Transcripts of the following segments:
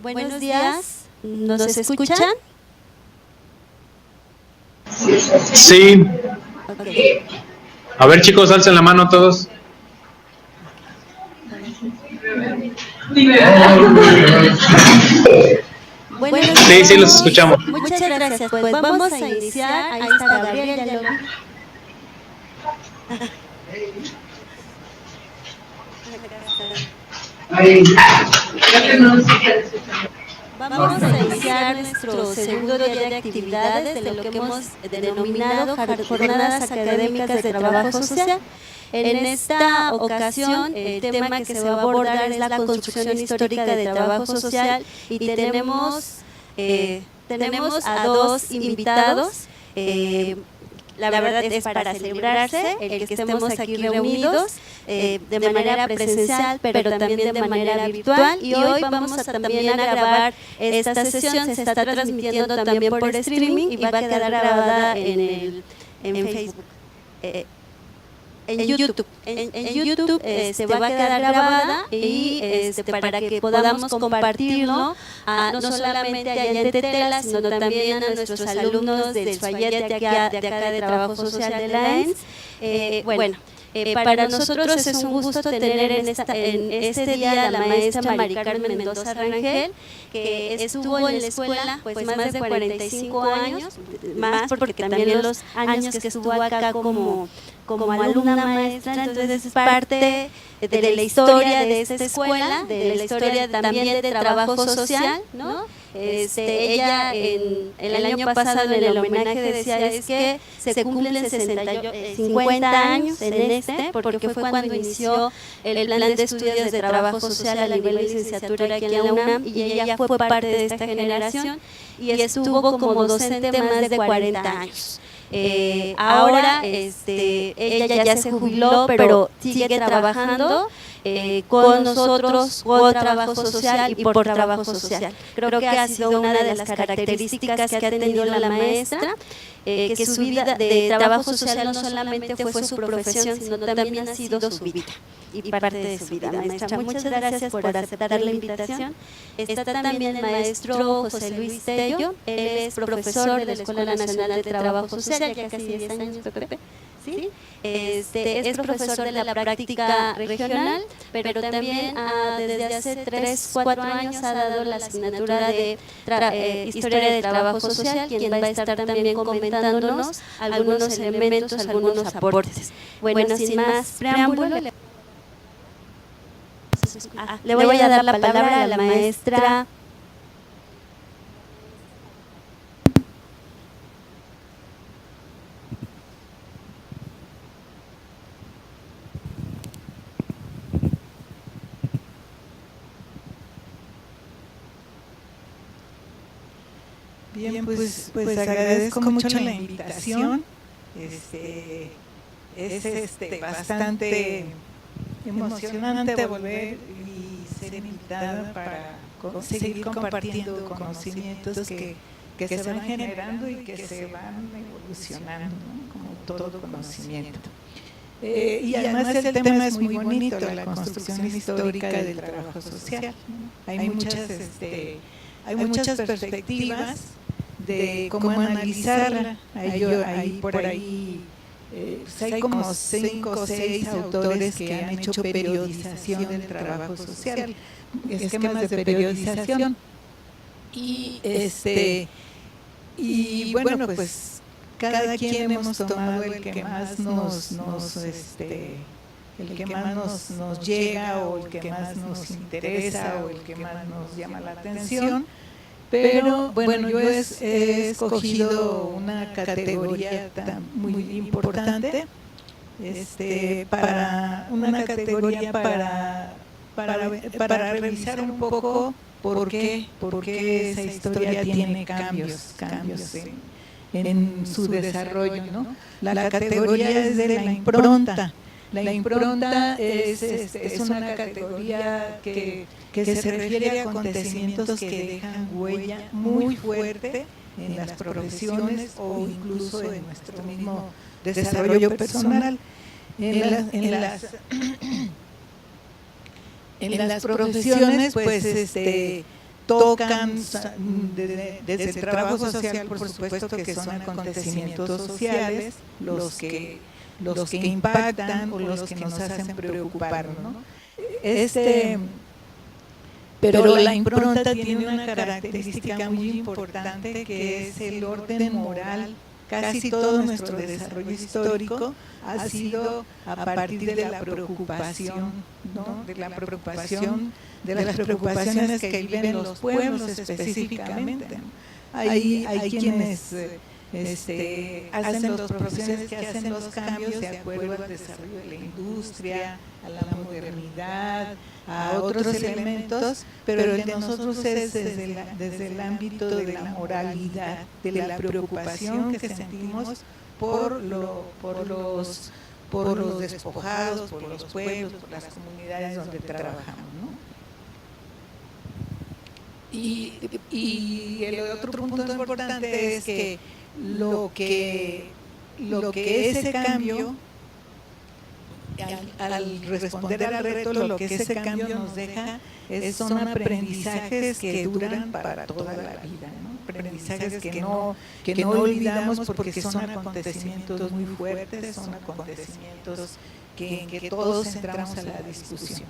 Buenos días, ¿nos escuchan? Sí. Okay. A ver, chicos, alcen la mano todos. Buenos Sí, días. sí, los escuchamos. Muchas gracias. Pues vamos a iniciar. Ahí está Gabriel, ya lo vi. Vamos a iniciar nuestro segundo día de actividades de lo que hemos denominado Jornadas Académicas de Trabajo Social. En esta ocasión, el tema que se va a abordar es la construcción histórica de trabajo social y tenemos a dos invitados. La verdad es para celebrarse el que estemos aquí reunidos de manera presencial, pero también de manera virtual. Y hoy vamos a también a grabar esta sesión, se está transmitiendo también por streaming y va a quedar grabada en Facebook. En YouTube, en YouTube se va a quedar grabada y para que podamos compartirlo no solamente allá en Tetela, sino también a nuestros alumnos del FAYET de acá de Trabajo Social de la ENS. Para nosotros es un gusto tener en este día a la maestra Mari Carmen Mendoza Rangel, que estuvo en la escuela pues más de 45 años, más porque también los años que estuvo acá como alumna maestra, entonces es parte de la historia de esta escuela, de la historia también de trabajo social, ¿no? Ella el año pasado en el homenaje decía es que se cumplen 50 años porque fue cuando inició el plan de estudios de trabajo social a nivel de licenciatura aquí en la UNAM y ella fue parte de esta generación y estuvo como docente más de 40 años. Ahora ella ya se jubiló, pero sigue trabajando con nosotros por trabajo social y por trabajo social. Creo que ha sido una de las características que ha tenido la maestra, que su vida de trabajo social no solamente fue su profesión, sino también ha sido su vida y parte de su vida. Maestra, muchas gracias por aceptar la invitación. Está también el maestro José Luis Tello, él es profesor de la Escuela Nacional de Trabajo Social, ya casi 10 años, Pepe. ¿Sí? Es profesor de la práctica regional, pero también desde hace 3, 4 años ha dado la asignatura de Historia del Trabajo Social, quien va a estar también comentándonos algunos elementos, algunos aportes. Bueno, sin más preámbulo, le voy a dar la palabra a la maestra. Bien, pues agradezco mucho la invitación. Es bastante emocionante volver y ser invitada para seguir compartiendo conocimientos que se van generando y que se van evolucionando, ¿no? Como todo conocimiento. Y además el tema es muy bonito, la construcción histórica del trabajo social, ¿no? Hay muchas perspectivas de cómo analizarla. Hay por ahí hay como 5 o 6 autores que han hecho periodización del trabajo social, esquemas de periodización. Y bueno, pues cada quien hemos tomado el que más el que más nos llega o el que más nos interesa o el que más nos llama la atención. Pero bueno, yo he escogido una categoría muy importante, para revisar un poco por qué esa historia tiene cambios en su desarrollo, ¿no? La categoría es de la impronta. La impronta es una categoría que se refiere a acontecimientos que dejan huella muy fuerte en las profesiones o incluso en nuestro mismo desarrollo personal. En las profesiones, pues tocan desde el trabajo social, por supuesto que son acontecimientos sociales los que impactan o los que nos hacen preocupar, ¿no? Pero la impronta tiene una característica muy importante, que es el orden moral. Casi todo nuestro desarrollo histórico ha sido a partir de la preocupación, ¿no? De las preocupaciones que viven los pueblos específicamente. Hay quienes hacen las profesiones que hacen los cambios de acuerdo al desarrollo de la industria, a la modernidad, a otros elementos, pero el de nosotros es desde el ámbito de la moralidad, de la preocupación que sentimos por los despojados, por los pueblos, por las comunidades donde trabajamos, ¿no? Y el otro punto importante es que lo que ese cambio, al responder al reto, lo que ese cambio nos deja son aprendizajes que duran para toda la vida, ¿no? Aprendizajes que no olvidamos, porque son acontecimientos muy fuertes, son acontecimientos en que todos entramos a la discusión.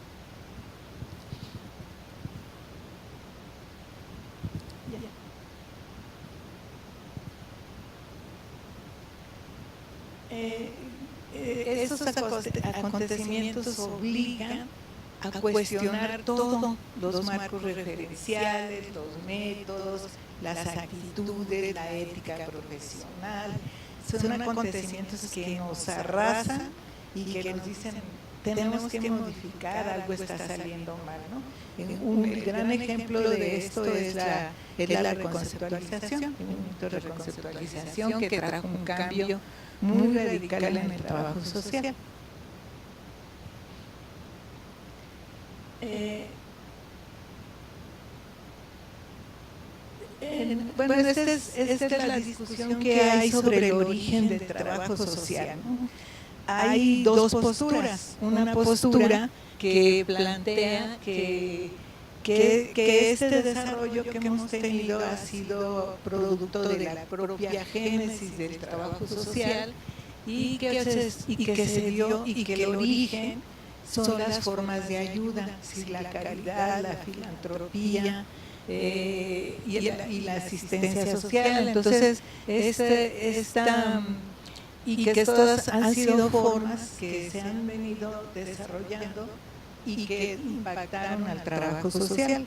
Esos acontecimientos obligan a cuestionar todos los marcos referenciales, los métodos, las actitudes, la ética profesional. Son acontecimientos que nos arrasan y que nos dicen: tenemos que modificar, algo está saliendo mal, ¿no? El gran ejemplo de esto es la reconceptualización, el movimiento de reconceptualización, que trajo un cambio muy radical en el trabajo social. Bueno, esta es la discusión que hay sobre el origen del trabajo social, ¿no? Hay dos posturas. Una postura que plantea que este desarrollo que hemos tenido ha sido producto de la propia génesis del trabajo social y que se dio, y que el origen son las formas de ayuda, la caridad, la filantropía y la asistencia social. Entonces, y que estas han sido formas que se han venido desarrollando y que impactaron al trabajo social.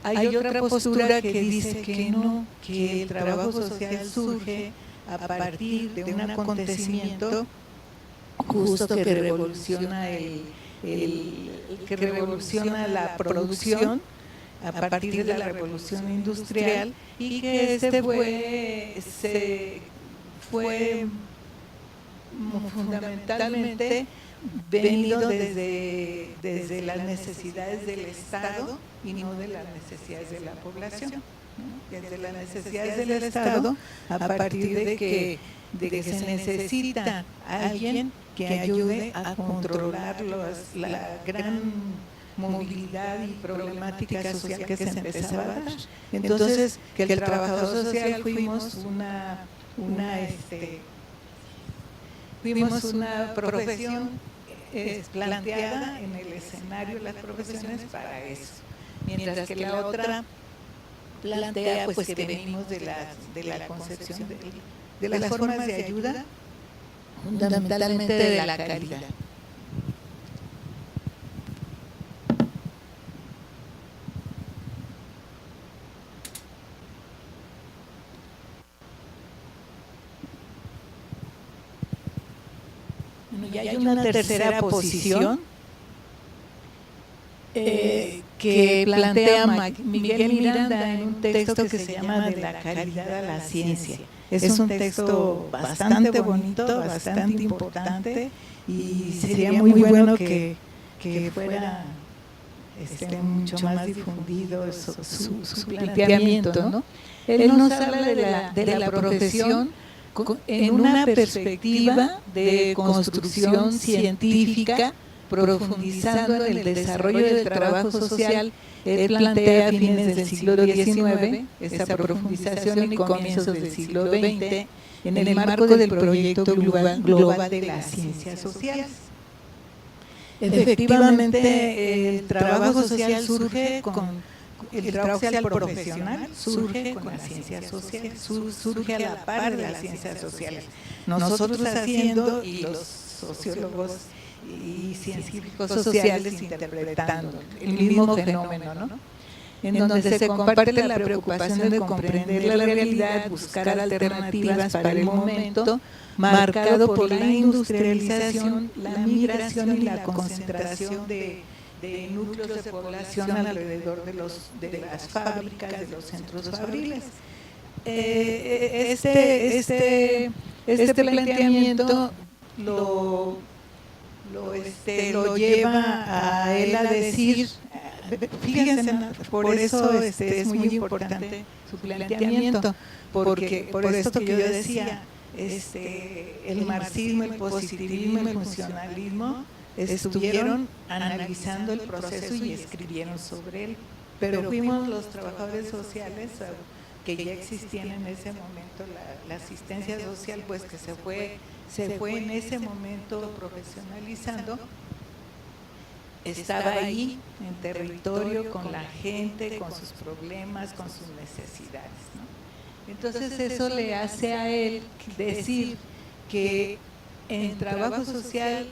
Hay otra postura que dice que no, que el trabajo social surge a partir de un acontecimiento justo que revoluciona que revoluciona la producción a partir de la revolución industrial, y que fue fundamentalmente venido desde las necesidades del Estado y no de las necesidades de la población, ¿no? Desde las necesidades del Estado, a partir de que se necesita alguien que ayude a controlar la gran movilidad y problemática social que se empezaba a dar. Entonces, que el trabajador social fuimos una profesión planteada en el escenario de las profesiones para eso, mientras que la otra plantea pues que venimos de la concepción de las formas de ayuda, fundamentalmente de la caridad. Y hay una tercera posición que plantea Miguel Miranda en un texto que se llama De la caridad a la ciencia. Es un texto bastante bonito, bastante importante, y sería muy bueno que fuera mucho más difundido su planteamiento, ¿no? Él nos habla de la profesión en una perspectiva de construcción científica profundizando en el desarrollo del trabajo social. Él plantea a fines del siglo XIX esa profundización y comienzos del siglo XX en el marco del proyecto global de las ciencias sociales. Efectivamente, el trabajo social surge con el trabajo social profesional, surge con las ciencias sociales, surge a la par de las ciencias sociales. Nosotros haciendo y los sociólogos y científicos sociales interpretando el mismo fenómeno, ¿no? En donde se comparte la preocupación de comprender la realidad, buscar alternativas para el momento, marcado por la industrialización, la migración y la concentración de núcleos de población alrededor de las fábricas, de los centros fabriles. Este planteamiento lo lleva a él a decir, fíjense, por eso es muy importante su planteamiento, porque por esto que yo decía, el marxismo, el positivismo, el funcionalismo estuvieron analizando el proceso y escribieron sobre él, pero fuimos los trabajadores sociales que ya existían en ese momento, la asistencia social, pues que se fue en ese momento profesionalizando, estaba ahí en territorio con la gente, con sus problemas, con sus necesidades, ¿no? Entonces eso le hace a él decir que en trabajo social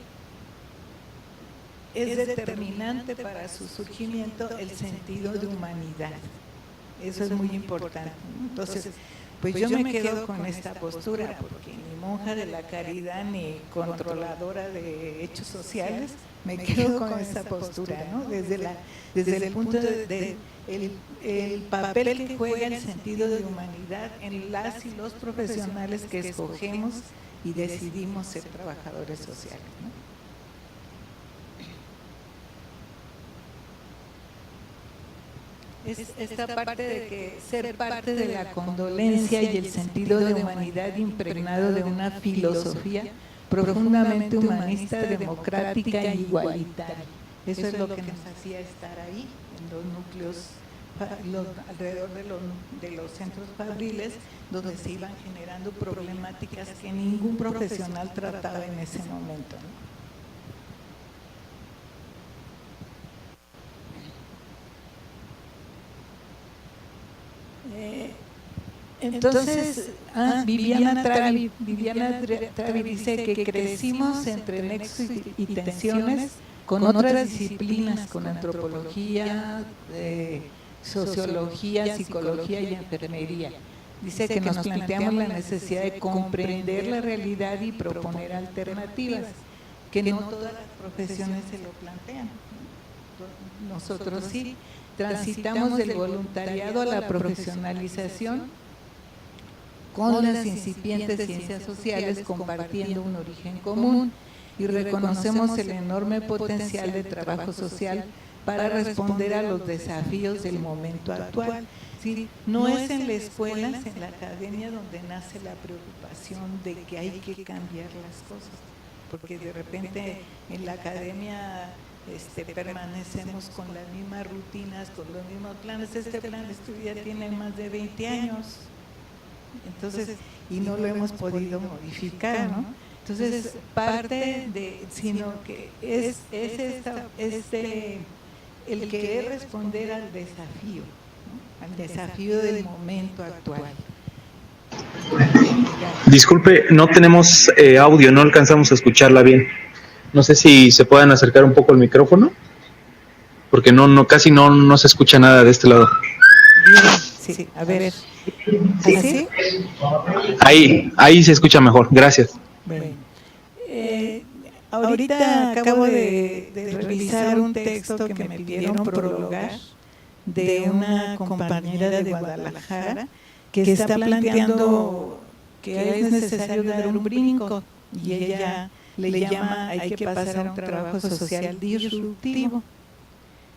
es determinante para su surgimiento el sentido de humanidad. Eso es muy importante. Entonces, pues yo me quedo con esta postura, porque ni monja de la caridad ni controladora de hechos sociales, me quedo con esta postura, ¿no? Desde el punto de el papel que juega el sentido de humanidad en las y los profesionales que escogemos y decidimos ser trabajadores sociales, ¿no? Esta parte de que ser parte de la condolencia y el sentido de humanidad impregnado de una filosofía profundamente humanista, democrática e igualitaria. Eso es lo que nos hacía estar ahí, en los núcleos, alrededor de los centros fabriles, donde se iban generando problemáticas que ningún profesional trataba en ese momento, ¿no? Entonces, Viviana Travi dice que crecimos entre nexos y tensiones con otras disciplinas, con antropología, sociología, psicología y enfermería. Dice que nos planteamos la necesidad de comprender la realidad y proponer alternativas, que no todas las profesiones se lo plantean. Nosotros sí transitamos del voluntariado a la profesionalización con las incipientes ciencias sociales, compartiendo un origen común, y reconocemos el enorme potencial de trabajo social para responder a los desafíos del momento actual. ¿Sí? No es en la escuela, es en la academia donde nace la preocupación de que hay que cambiar las cosas, porque de repente en la academia permanecemos con las mismas rutinas, con los mismos planes. Este plan de estudio ya tiene más de 20 años, entonces, y no lo hemos podido modificar, ¿no? Entonces, parte de, sino que es el querer responder al desafío, ¿no? Al desafío del momento actual. Disculpe, no tenemos audio, no alcanzamos a escucharla bien. No sé si se puedan acercar un poco el micrófono, porque casi no se escucha nada de este lado. Bien, sí, a ver. ¿Así? Ahí se escucha mejor, gracias. Bueno, ahorita acabo de revisar un texto que me pidieron prologar de una compañera de Guadalajara que está planteando que es necesario dar un brinco, y ella le llama hay que pasar a un trabajo social disruptivo.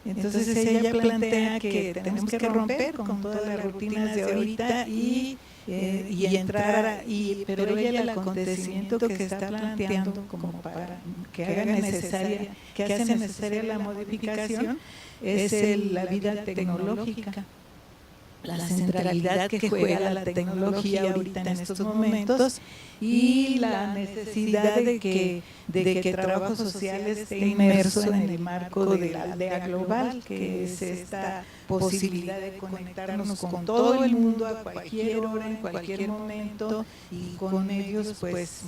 Entonces ella plantea que tenemos que romper con todas las rutinas de ahorita y y entrar pero ella el acontecimiento que está planteando como para que hace necesaria la modificación es la vida tecnológica, la centralidad que juega la tecnología ahorita en estos momentos y la necesidad de que trabajo social esté inmerso en el marco de la aldea global, que es esta posibilidad de conectarnos con todo el mundo a cualquier hora, en cualquier momento y con medios pues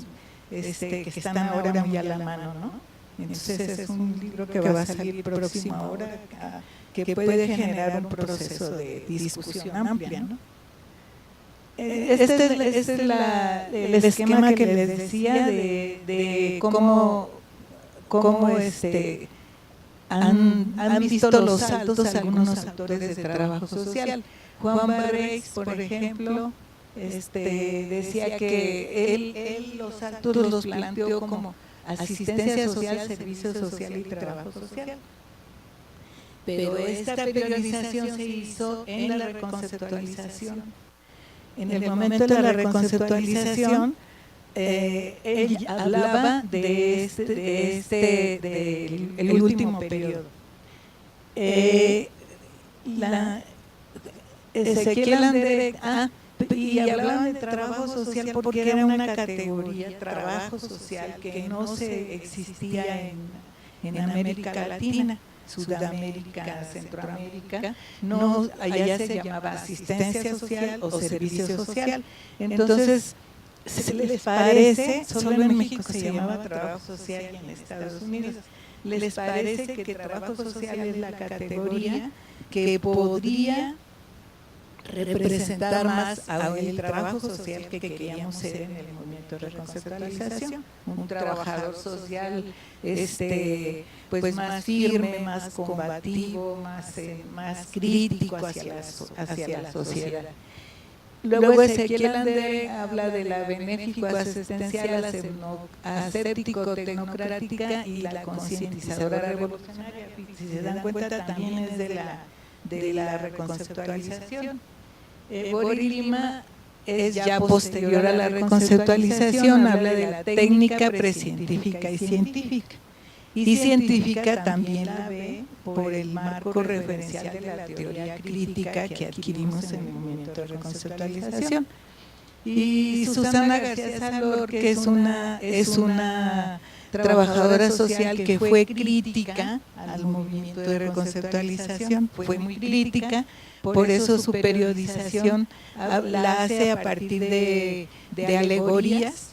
que están ahora muy a la mano, ¿no? Entonces es un libro que va a salir próximo ahora, que puede generar un proceso de discusión amplia, ¿no? Este es el esquema que les decía de cómo han visto los saltos algunos autores de trabajo social. Juan Barreix, por ejemplo, decía que él los saltos los planteó como asistencia social, servicio social y trabajo social. Pero esta periodización se hizo en la reconceptualización. En el momento de la reconceptualización, él hablaba del último periodo. Ezequiel Andere, y hablaban de trabajo social porque era una categoría, trabajo social, que no se existía en América Latina. Sudamérica, Centroamérica, no, allá se llamaba asistencia social o servicio social. Entonces, ¿se les parece? Solo en México se llamaba trabajo social y en Estados Unidos. ¿Les parece que trabajo social es la categoría que podría representar más a el trabajo social que queríamos ser en el movimiento de reconceptualización? Un trabajador social pues más firme, más combativo, más crítico hacia la sociedad. Luego Ezequiel Andere habla de la benéfico-asistencial, aséptico-tecnocrática y la concientizadora revolucionaria. Si se dan cuenta, también es de la reconceptualización. Bori Lima es ya posterior a la reconceptualización, habla de la técnica precientífica y científica. Y científica también la ve por el marco referencial de la teoría crítica que adquirimos en el movimiento de reconceptualización. Y Susana García Salor, que es una trabajadora social que fue crítica al movimiento de reconceptualización, fue muy crítica, por eso su periodización la hace a partir de alegorías,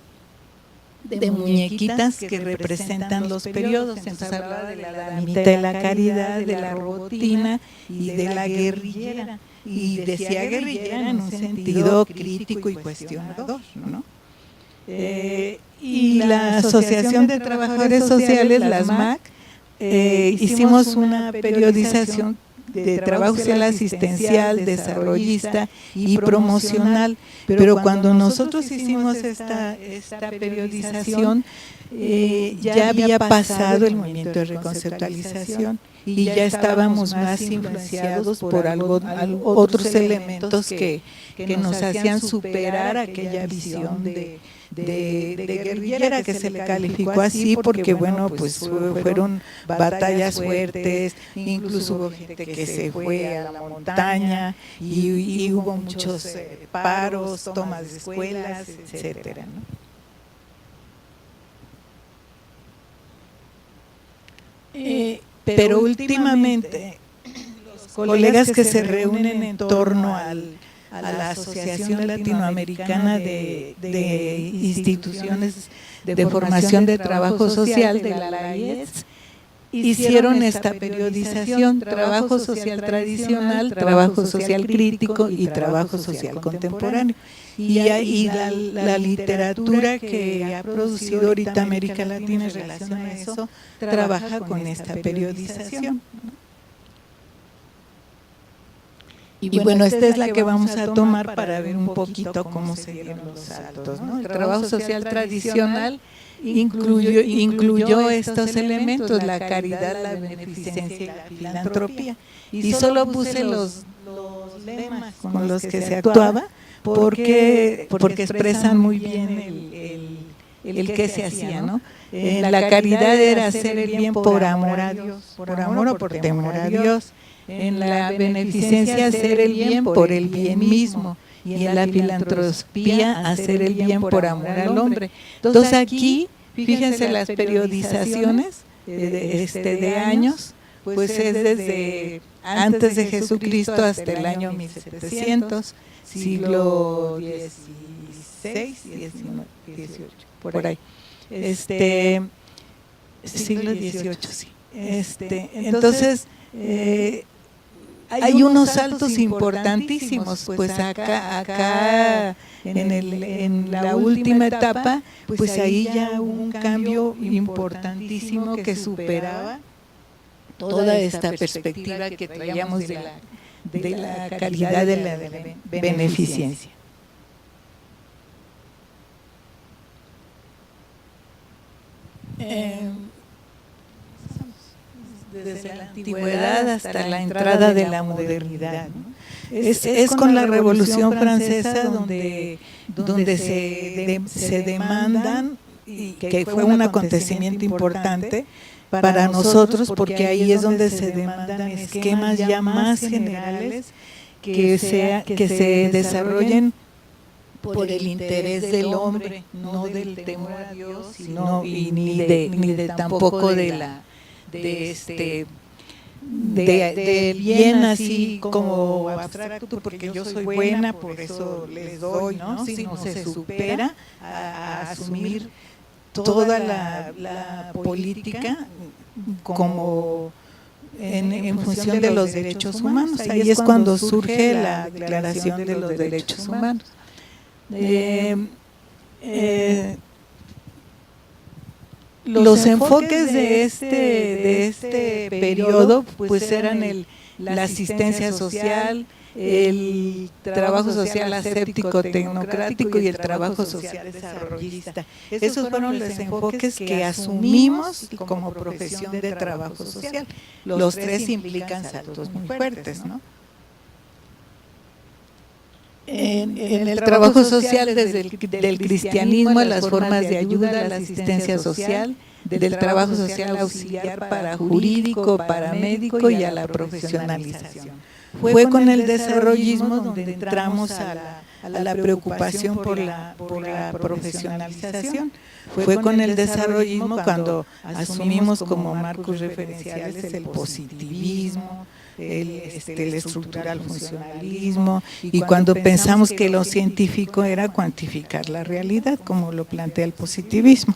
de muñequitas que representan los periodos. Entonces hablaba de la damita de la caridad, de la robotina y de la guerrillera. Y decía guerrillera en un sentido crítico y cuestionador, ¿no? Y la Asociación de Trabajadores Sociales, las MAC, hicimos una periodización de trabajo social asistencial, desarrollista y promocional, pero cuando nosotros hicimos esta periodización ya había pasado el movimiento de reconceptualización y ya estábamos más influenciados por otros elementos que nos hacían superar aquella visión de guerrillera, que se le calificó así porque bueno, pues fueron batallas fuertes, incluso hubo gente que se fue a la montaña y hubo muchos paros, tomas de escuelas, etcétera, ¿no? Pero últimamente los colegas que se reúnen en torno a la Asociación Latinoamericana de Instituciones de Formación de Trabajo Social, de la AIES, hicieron esta periodización: trabajo social tradicional, trabajo social crítico y trabajo social contemporáneo. Y la literatura que ha producido ahorita América Latina en relación a eso trabaja con esta periodización. Y bueno, esta es la que vamos a tomar para ver un poquito cómo se dieron los saltos, ¿no? El trabajo social tradicional incluyó estos elementos: la caridad, la beneficencia y la filantropía. Y solo puse los lemas con los que se actuaba, porque expresan muy bien el que se hacía, ¿no? La caridad era hacer el bien por amor a Dios, por amor o por temor a Dios. En la beneficencia, hacer el bien por el bien mismo. Y en la filantropía, hacer el bien por amor al hombre. Entonces aquí, fíjense las periodizaciones de años, pues es desde antes de Jesucristo hasta el año 1700, siglo XVI, XIX, XVIII, por ahí. Siglo XVIII, sí. Entonces, hay unos saltos importantísimos, pues acá en la última etapa, pues ahí ya hubo un cambio importantísimo que superaba toda esta perspectiva que traíamos de la calidad de la beneficencia. Desde la antigüedad hasta la entrada de la modernidad, ¿no? Es con la Revolución Francesa donde se demandan, y que fue un acontecimiento importante para nosotros, porque ahí es donde se demandan esquemas ya más generales que se desarrollen por el interés del hombre, no del temor a Dios, ni tampoco del bien así como abstracto, porque yo soy buena, por eso les doy, ¿no? Sino se supera a asumir toda la política como en función de los derechos humanos. Ahí es cuando surge la Declaración de los Derechos Humanos. Los enfoques de este periodo pues eran la asistencia social, el trabajo social aséptico tecnocrático y el trabajo social desarrollista. Esos fueron los enfoques que asumimos como profesión de trabajo social. Los tres implican saltos muy fuertes, ¿no? En el trabajo social, desde del cristianismo, las formas de ayuda, la asistencia social, del trabajo social auxiliar para jurídico, paramédico y a la profesionalización. Fue con el desarrollismo donde entramos a la preocupación por la profesionalización. Fue con el desarrollismo cuando asumimos como marcos referenciales el positivismo, el estructural funcionalismo, y cuando pensamos que lo científico era cuantificar la realidad, como lo plantea el positivismo.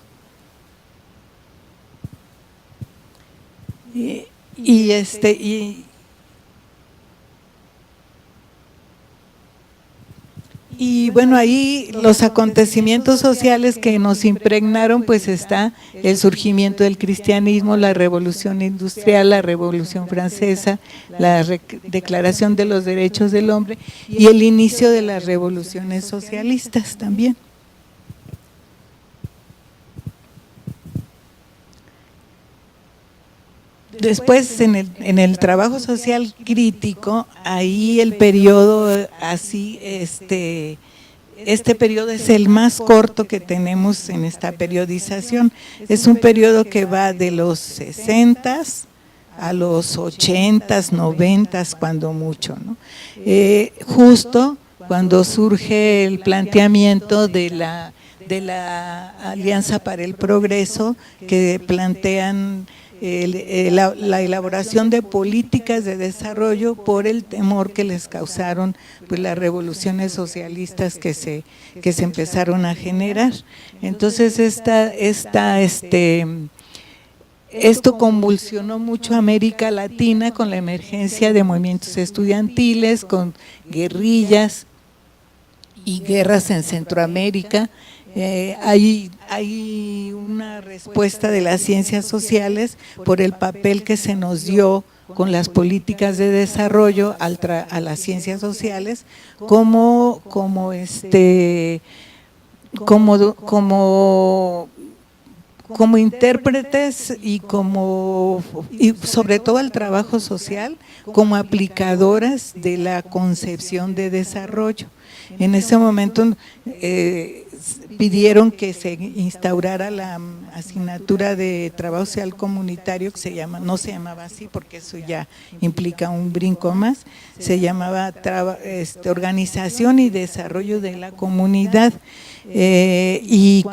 Y bueno, ahí los acontecimientos sociales que nos impregnaron, pues está el surgimiento del cristianismo, la revolución industrial, la revolución francesa, la declaración de los derechos del hombre y el inicio de las revoluciones socialistas también. Después, en el trabajo social crítico, ahí el periodo así, este periodo es el más corto que tenemos en esta periodización. Es un periodo que va de los 60s a los 80s, 90s, cuando mucho, ¿no? Justo cuando surge el planteamiento de la Alianza para el Progreso, que plantean la elaboración de políticas de desarrollo por el temor que les causaron pues las revoluciones socialistas que se empezaron a generar. Entonces esto convulsionó mucho a América Latina con la emergencia de movimientos estudiantiles, con guerrillas y guerras en Centroamérica. Hay una respuesta de las ciencias sociales por el papel que se nos dio con las políticas de desarrollo a las ciencias sociales como como intérpretes y sobre todo el trabajo social, como aplicadoras de la concepción de desarrollo. En ese momento pidieron que se instaurara la asignatura de trabajo social comunitario, que no se llamaba así porque eso ya implica un brinco más, se llamaba organización y desarrollo de la comunidad. Y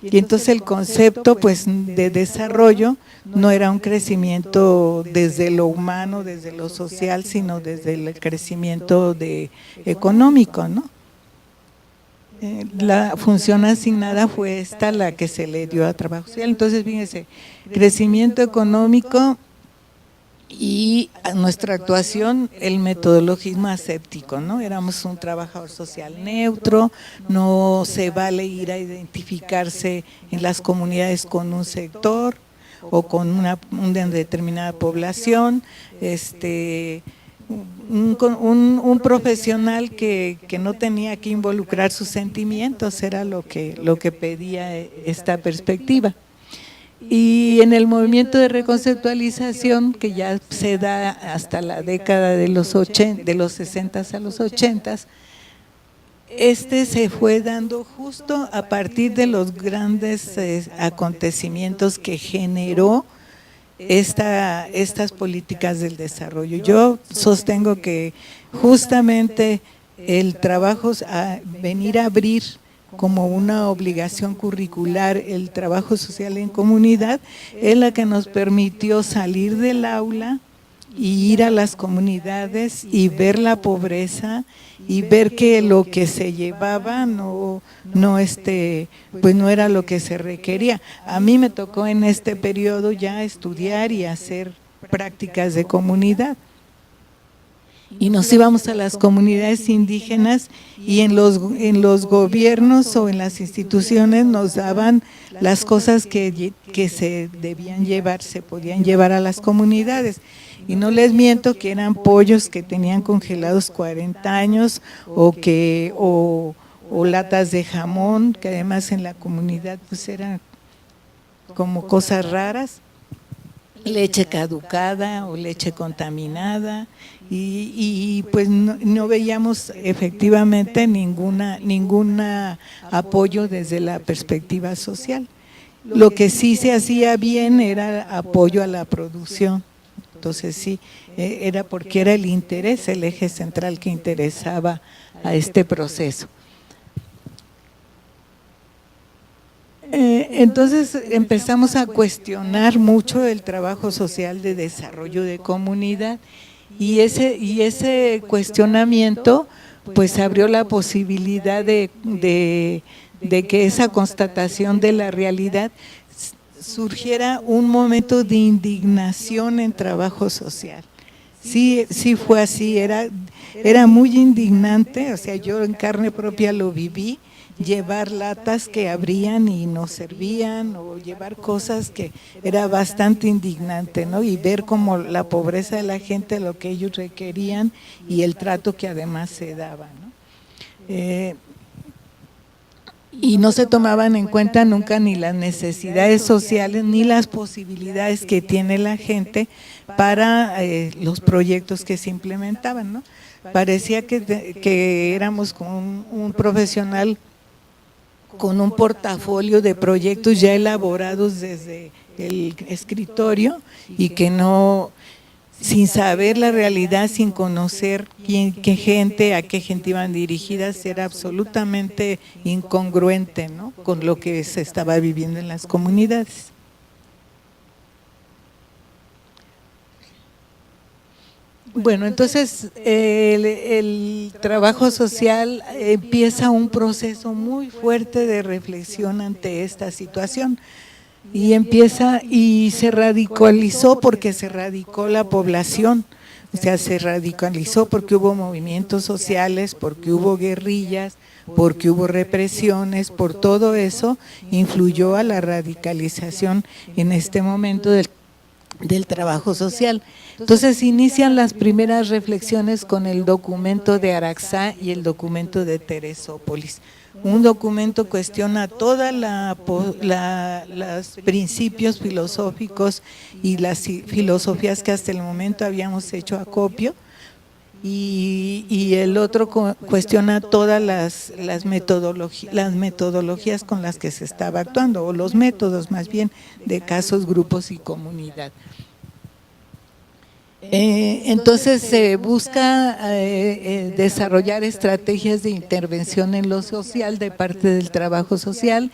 entonces el concepto pues de desarrollo no era un crecimiento desde lo humano, desde lo social, sino desde el crecimiento económico, ¿no? La función asignada fue esta la que se le dio a trabajo social. Entonces, fíjense, crecimiento económico y a nuestra actuación el metodologismo aséptico, ¿no? Éramos un trabajador social neutro, no se vale ir a identificarse en las comunidades con un sector o con una determinada población, un profesional que no tenía que involucrar sus sentimientos, era lo que pedía esta perspectiva. Y en el movimiento de reconceptualización, que ya se da hasta la década de los 60 a los 80, se fue dando justo a partir de los grandes acontecimientos que generó estas políticas del desarrollo. Yo sostengo que justamente el trabajo, venir a abrir como una obligación curricular el trabajo social en comunidad, es la que nos permitió salir del aula y ir a las comunidades y ver la pobreza y ver que lo que se llevaba pues no era lo que se requería. A mí me tocó en este periodo ya estudiar y hacer prácticas de comunidad. Y nos íbamos a las comunidades indígenas y en los gobiernos o en las instituciones nos daban las cosas que se debían llevar, se podían llevar a las comunidades. Y no les miento que eran pollos que tenían congelados 40 años o latas de jamón, que además en la comunidad pues eran como cosas raras, leche caducada o leche contaminada, y pues no veíamos efectivamente ningún apoyo desde la perspectiva social. Lo que sí se hacía bien era apoyo a la producción. Entonces sí, era porque era el interés, el eje central que interesaba a este proceso. Entonces empezamos a cuestionar mucho el trabajo social de desarrollo de comunidad y ese cuestionamiento pues abrió la posibilidad de que esa constatación de la realidad surgiera un momento de indignación en trabajo social. Sí fue así, era muy indignante, o sea, yo en carne propia lo viví, llevar latas que abrían y no servían o llevar cosas que era bastante indignante, ¿no? Y ver como la pobreza de la gente, lo que ellos requerían y el trato que además se daba, ¿no? Y no se tomaban en cuenta nunca ni las necesidades sociales ni las posibilidades que tiene la gente para los proyectos que se implementaban, ¿no? Parecía que éramos con un profesional con un portafolio de proyectos ya elaborados desde el escritorio y que no, sin saber la realidad, sin conocer a qué gente iban dirigidas, era absolutamente incongruente, ¿no?, con lo que se estaba viviendo en las comunidades. Bueno, entonces el trabajo social empieza un proceso muy fuerte de reflexión ante esta situación y se radicalizó porque se radicó la población, o sea, se radicalizó porque hubo movimientos sociales, porque hubo guerrillas, porque hubo represiones, por todo eso influyó a la radicalización en este momento del trabajo social. Entonces inician las primeras reflexiones con el documento de Araxá y el documento de Teresópolis. Un documento cuestiona toda los principios filosóficos y las filosofías que hasta el momento habíamos hecho acopio, y el otro cuestiona todas las metodologías con las que se estaba actuando, o los métodos más bien, de casos, grupos y comunidad. Entonces se busca desarrollar estrategias de intervención en lo social de parte del trabajo social,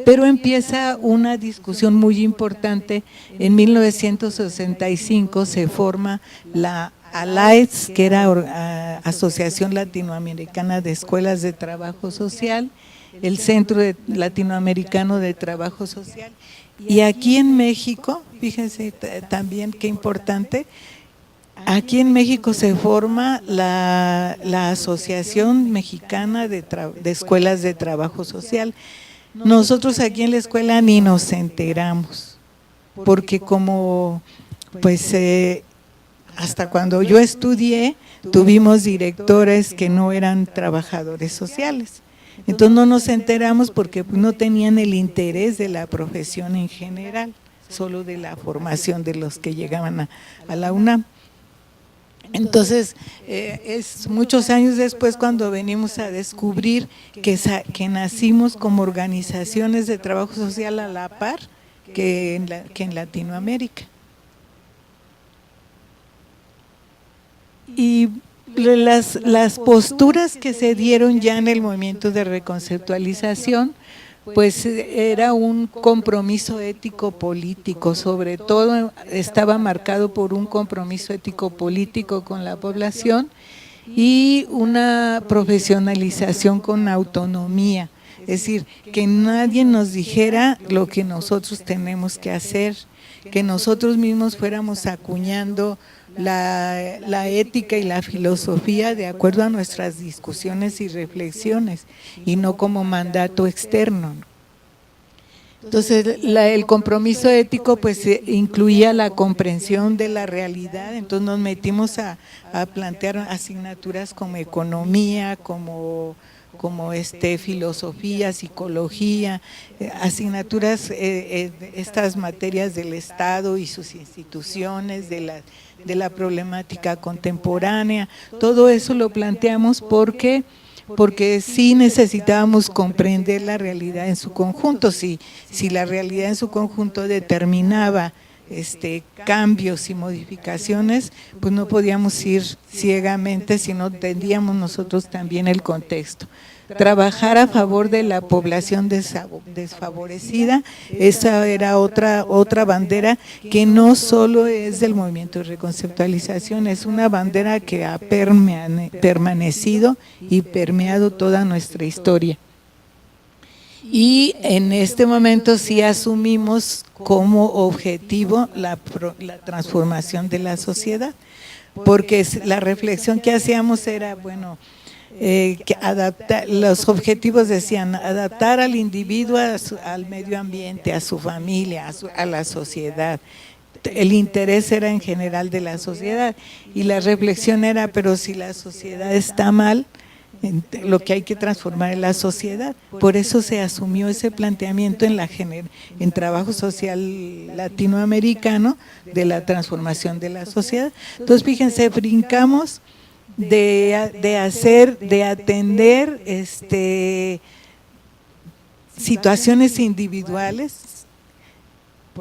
pero empieza una discusión muy importante. En 1965 se forma la ALAES, que era Asociación Latinoamericana de Escuelas de Trabajo Social, el Centro Latinoamericano de Trabajo Social, y aquí en México, fíjense también qué importante, aquí en México se forma la Asociación Mexicana de Escuelas de Trabajo Social. Nosotros aquí en la escuela ni nos enteramos, porque como pues hasta cuando yo estudié tuvimos directores que no eran trabajadores sociales. Entonces no nos enteramos porque no tenían el interés de la profesión en general, solo de la formación de los que llegaban a la UNAM. Entonces, es muchos años después cuando venimos a descubrir que nacimos como organizaciones de trabajo social a la par que en Latinoamérica. Y las posturas que se dieron ya en el movimiento de reconceptualización, pues era un compromiso ético político, sobre todo estaba marcado por un compromiso ético político con la población y una profesionalización con autonomía, es decir, que nadie nos dijera lo que nosotros tenemos que hacer, que nosotros mismos fuéramos acuñando la ética y la filosofía de acuerdo a nuestras discusiones y reflexiones y no como mandato externo. Entonces el compromiso ético pues incluía la comprensión de la realidad, entonces nos metimos a plantear asignaturas como economía, como filosofía, psicología, asignaturas, estas materias del Estado y sus instituciones, de la problemática contemporánea, todo eso lo planteamos porque sí necesitábamos comprender la realidad en su conjunto. Si la realidad en su conjunto determinaba cambios y modificaciones, pues no podíamos ir ciegamente, sino entendíamos nosotros también el contexto. Trabajar a favor de la población desfavorecida, esa era otra bandera que no solo es del movimiento de reconceptualización, es una bandera que ha permanecido y permeado toda nuestra historia. Y en este momento sí asumimos como objetivo la transformación de la sociedad, porque la reflexión que hacíamos era, bueno, que los objetivos decían adaptar al individuo al medio ambiente, a su familia, a la sociedad. El interés era en general de la sociedad y la reflexión era, pero si la sociedad está mal, lo que hay que transformar es la sociedad. Por eso se asumió ese planteamiento en trabajo social latinoamericano de la transformación de la sociedad. Entonces, fíjense, brincamos de atender situaciones individuales,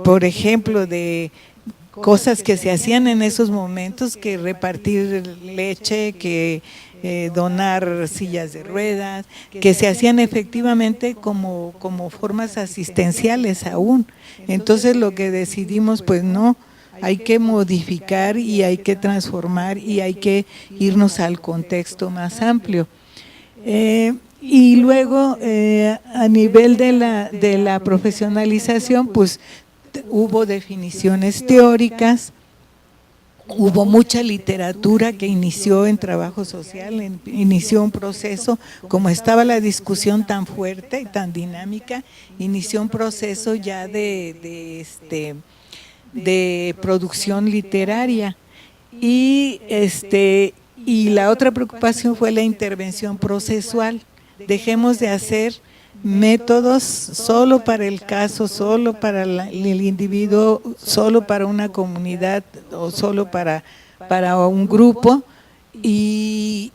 por ejemplo, de cosas que se hacían en esos momentos, que repartir leche, que donar sillas de ruedas, que se hacían efectivamente como formas asistenciales aún. Entonces lo que decidimos, pues no, hay que modificar y hay que transformar y hay que irnos al contexto más amplio. Y luego a nivel de la profesionalización, pues hubo definiciones teóricas, hubo mucha literatura que inició en trabajo social, inició un proceso, como estaba la discusión tan fuerte y tan dinámica, inició un proceso ya de de producción literaria. Y la otra preocupación fue la intervención procesual. Dejemos de hacer métodos solo para el caso, solo para el individuo, solo para una comunidad o solo para un grupo, y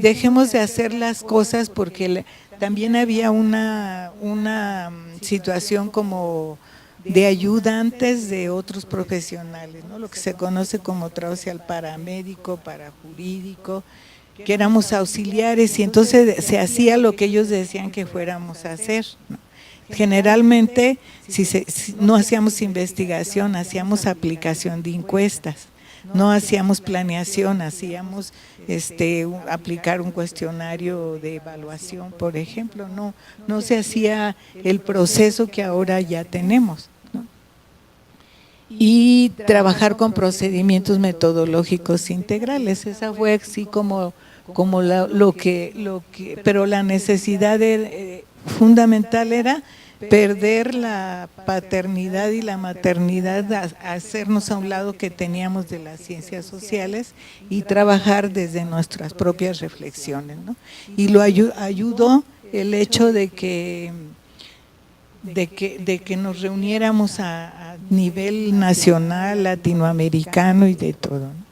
dejemos de hacer las cosas porque también había una situación como de ayudantes de otros profesionales, ¿no? Lo que se conoce como traducción al paramédico, parajurídico, que éramos auxiliares, y entonces se hacía lo que ellos decían que fuéramos a hacer, ¿no? Generalmente si no hacíamos investigación, hacíamos aplicación de encuestas, no hacíamos planeación, hacíamos aplicar un cuestionario de evaluación, por ejemplo, no se hacía el proceso que ahora ya tenemos, ¿no? Y trabajar con procedimientos metodológicos integrales. Esa fue así como lo que, pero la necesidad fundamental era perder la paternidad y la maternidad, hacernos a un lado que teníamos de las ciencias sociales y trabajar desde nuestras propias reflexiones, ¿no? Y lo ayudó el hecho de que nos reuniéramos a nivel nacional, latinoamericano y de todo, ¿no?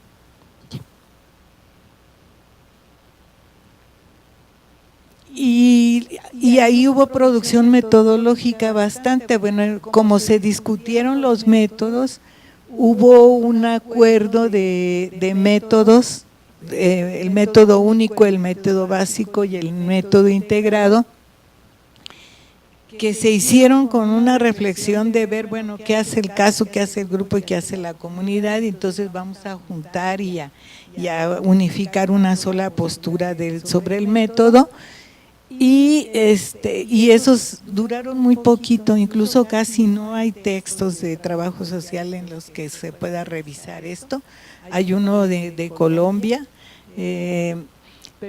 Y ahí hubo producción metodológica bastante, bueno, como se discutieron los métodos, hubo un acuerdo de métodos, el método único, el método básico y el método integrado, que se hicieron con una reflexión de ver, bueno, qué hace el caso, qué hace el grupo y qué hace la comunidad, y entonces vamos a juntar y a unificar una sola postura sobre el método. Y esos duraron muy poquito, incluso casi no hay textos de trabajo social en los que se pueda revisar esto. Hay uno de Colombia,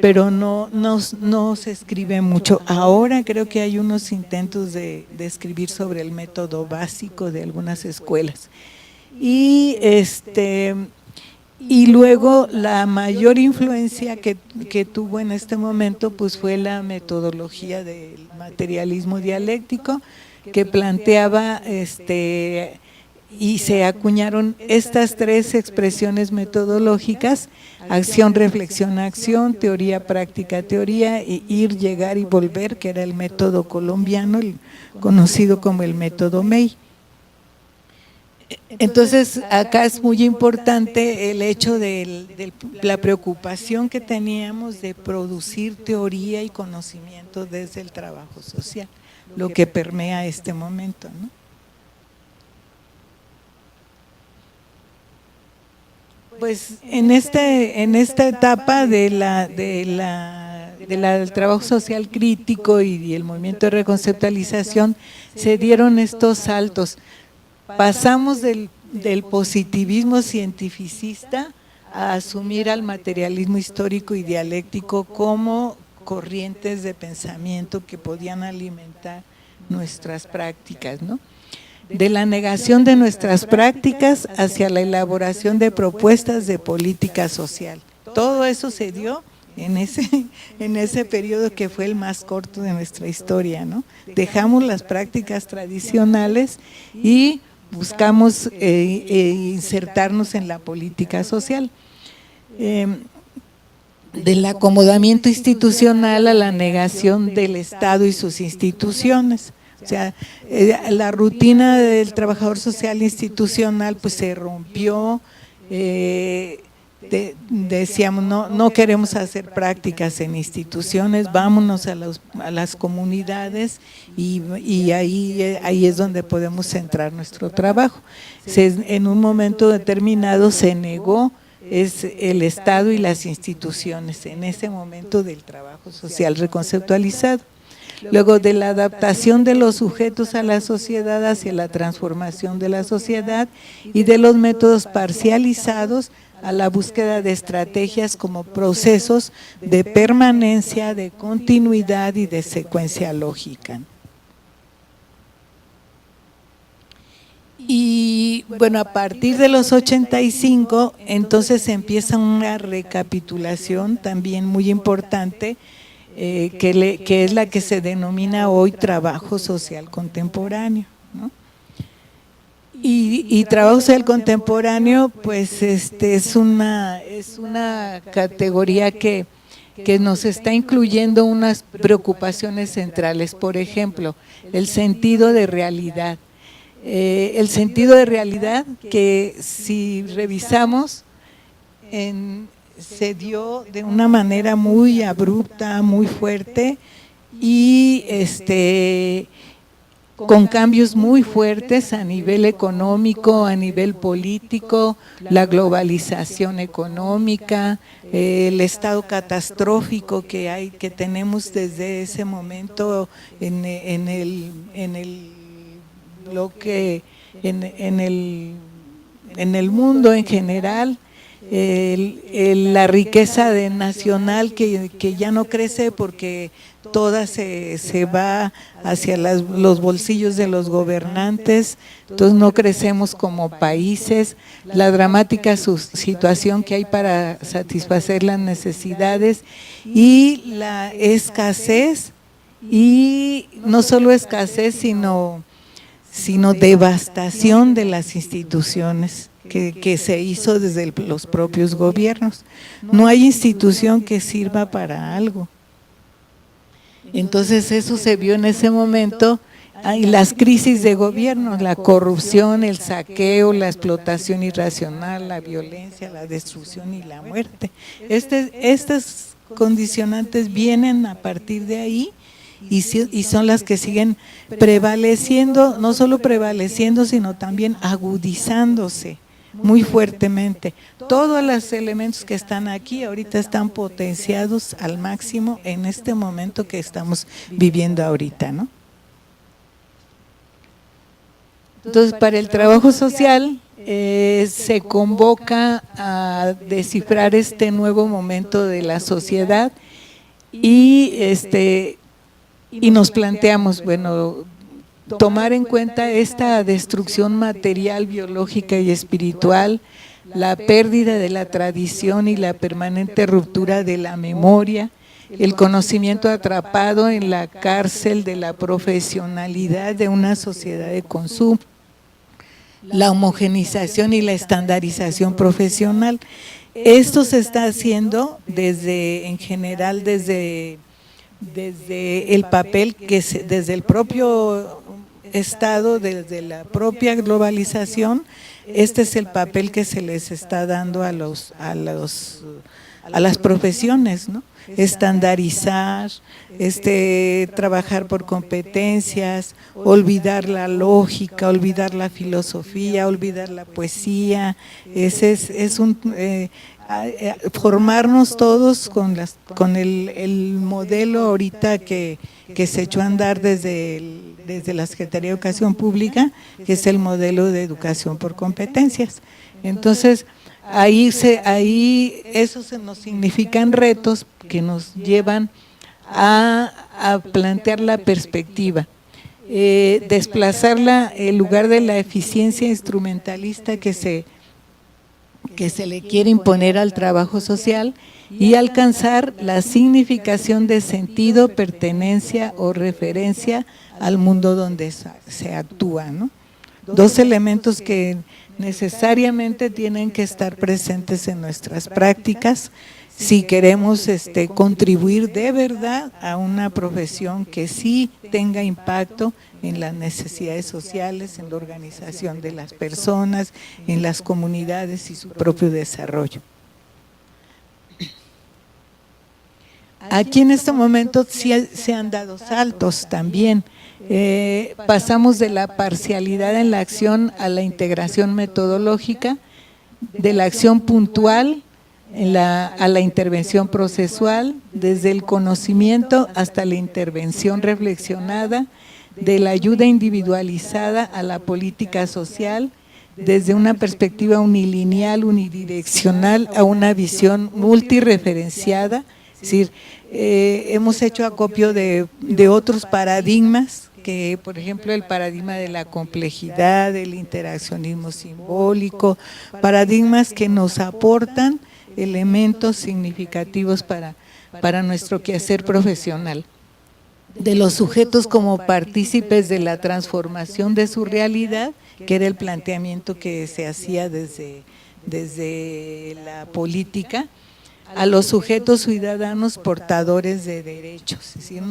pero no se escribe mucho. Ahora creo que hay unos intentos de escribir sobre el método básico de algunas escuelas. Y luego la mayor influencia que tuvo en este momento pues fue la metodología del materialismo dialéctico, que planteaba y se acuñaron estas tres expresiones metodológicas: acción, reflexión, acción, teoría, práctica, teoría, y ir, llegar y volver, que era el método colombiano, conocido como el método May. Entonces, acá es muy importante el hecho de la preocupación que teníamos de producir teoría y conocimiento desde el trabajo social, lo que permea este momento, ¿no? Pues en esta etapa del trabajo social crítico y el movimiento de reconceptualización se dieron estos saltos. Pasamos del positivismo cientificista a asumir al materialismo histórico y dialéctico como corrientes de pensamiento que podían alimentar nuestras prácticas, ¿no? De la negación de nuestras prácticas hacia la elaboración de propuestas de política social. Todo eso se dio en ese periodo que fue el más corto de nuestra historia, ¿no? Dejamos las prácticas tradicionales y buscamos insertarnos en la política social. Del acomodamiento institucional a la negación del Estado y sus instituciones. O sea, la rutina del trabajador social institucional pues se rompió, decíamos no queremos hacer prácticas en instituciones, vámonos a las comunidades y ahí es donde podemos centrar nuestro trabajo. En un momento determinado se negó el Estado y las instituciones en ese momento del trabajo social reconceptualizado. Luego de la adaptación de los sujetos a la sociedad hacia la transformación de la sociedad y de los métodos parcializados a la búsqueda de estrategias como procesos de permanencia, de continuidad y de secuencia lógica. Y bueno, a partir de los 85, entonces empieza una recapitulación también muy importante, que es la que se denomina hoy trabajo social contemporáneo, ¿no? Y trabajo social contemporáneo, pues es una categoría que nos está incluyendo unas preocupaciones centrales. Por ejemplo, el sentido de realidad. El sentido de realidad que, si revisamos, se dio de una manera muy abrupta, muy fuerte, y con cambios muy fuertes a nivel económico, a nivel político, la globalización económica, el estado catastrófico que tenemos desde ese momento en el bloque, en el mundo en general. La riqueza nacional que ya no crece porque toda se va hacia los bolsillos de los gobernantes, entonces no crecemos como países, la dramática situación que hay para satisfacer las necesidades y la escasez, y no solo escasez, sino devastación de las instituciones que se hizo desde los propios gobiernos. No hay institución que sirva para algo. Entonces eso se vio en ese momento, y las crisis de gobierno, la corrupción, el saqueo, la explotación irracional, la violencia, la destrucción y la muerte. Estas condicionantes vienen a partir de ahí, y son las que siguen prevaleciendo, no solo prevaleciendo, sino también agudizándose muy fuertemente. Todos los elementos que están aquí ahorita están potenciados al máximo en este momento que estamos viviendo ahorita, ¿no? Entonces, para el trabajo social se convoca a descifrar este nuevo momento de la sociedad y nos planteamos, bueno, tomar en cuenta esta destrucción material, biológica y espiritual, la pérdida de la tradición y la permanente ruptura de la memoria, el conocimiento atrapado en la cárcel de la profesionalidad de una sociedad de consumo, la homogenización y la estandarización profesional. Esto se está haciendo en general desde el papel desde el propio Estado, desde la propia globalización. Este es el papel que se les está dando a las profesiones, ¿no? Estandarizar, trabajar por competencias, olvidar la lógica, olvidar la filosofía, olvidar la poesía. Formarnos todos con el modelo ahorita que se echó a andar desde la Secretaría de Educación Pública, que es el modelo de educación por competencias. Entonces, ahí eso nos significan retos que nos llevan a plantear la perspectiva, desplazar el lugar de la eficiencia instrumentalista que se le quiere imponer al trabajo social y alcanzar la significación de sentido, pertenencia o referencia al mundo donde se actúa, ¿no? Dos elementos que necesariamente tienen que estar presentes en nuestras prácticas si queremos contribuir de verdad a una profesión que sí tenga impacto en las necesidades sociales, en la organización de las personas, en las comunidades y su propio desarrollo. Aquí en este momento sí se han dado saltos también. Pasamos de la parcialidad en la acción a la integración metodológica, de la acción puntual a la intervención procesual, desde el conocimiento hasta la intervención reflexionada, de la ayuda individualizada a la política social, desde una perspectiva unilineal, unidireccional a una visión multireferenciada. Es decir, hemos hecho acopio de otros paradigmas que, por ejemplo, el paradigma de la complejidad, el interaccionismo simbólico, paradigmas que nos aportan elementos significativos para nuestro quehacer profesional. De los sujetos como partícipes de la transformación de su realidad, que era el planteamiento que se hacía desde la política, a los sujetos ciudadanos portadores de derechos. Es decir,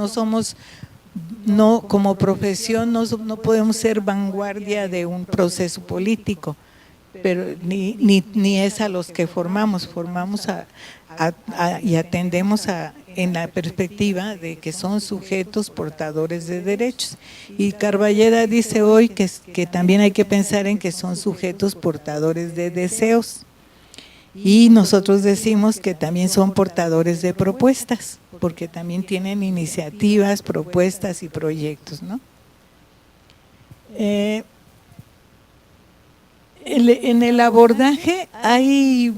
como profesión no podemos ser vanguardia de un proceso político, pero ni es a los que formamos y atendemos en la perspectiva de que son sujetos portadores de derechos. Y Carballeda dice hoy que también hay que pensar en que son sujetos portadores de deseos. Y nosotros decimos que también son portadores de propuestas, porque también tienen iniciativas, propuestas y proyectos, ¿no? En el abordaje es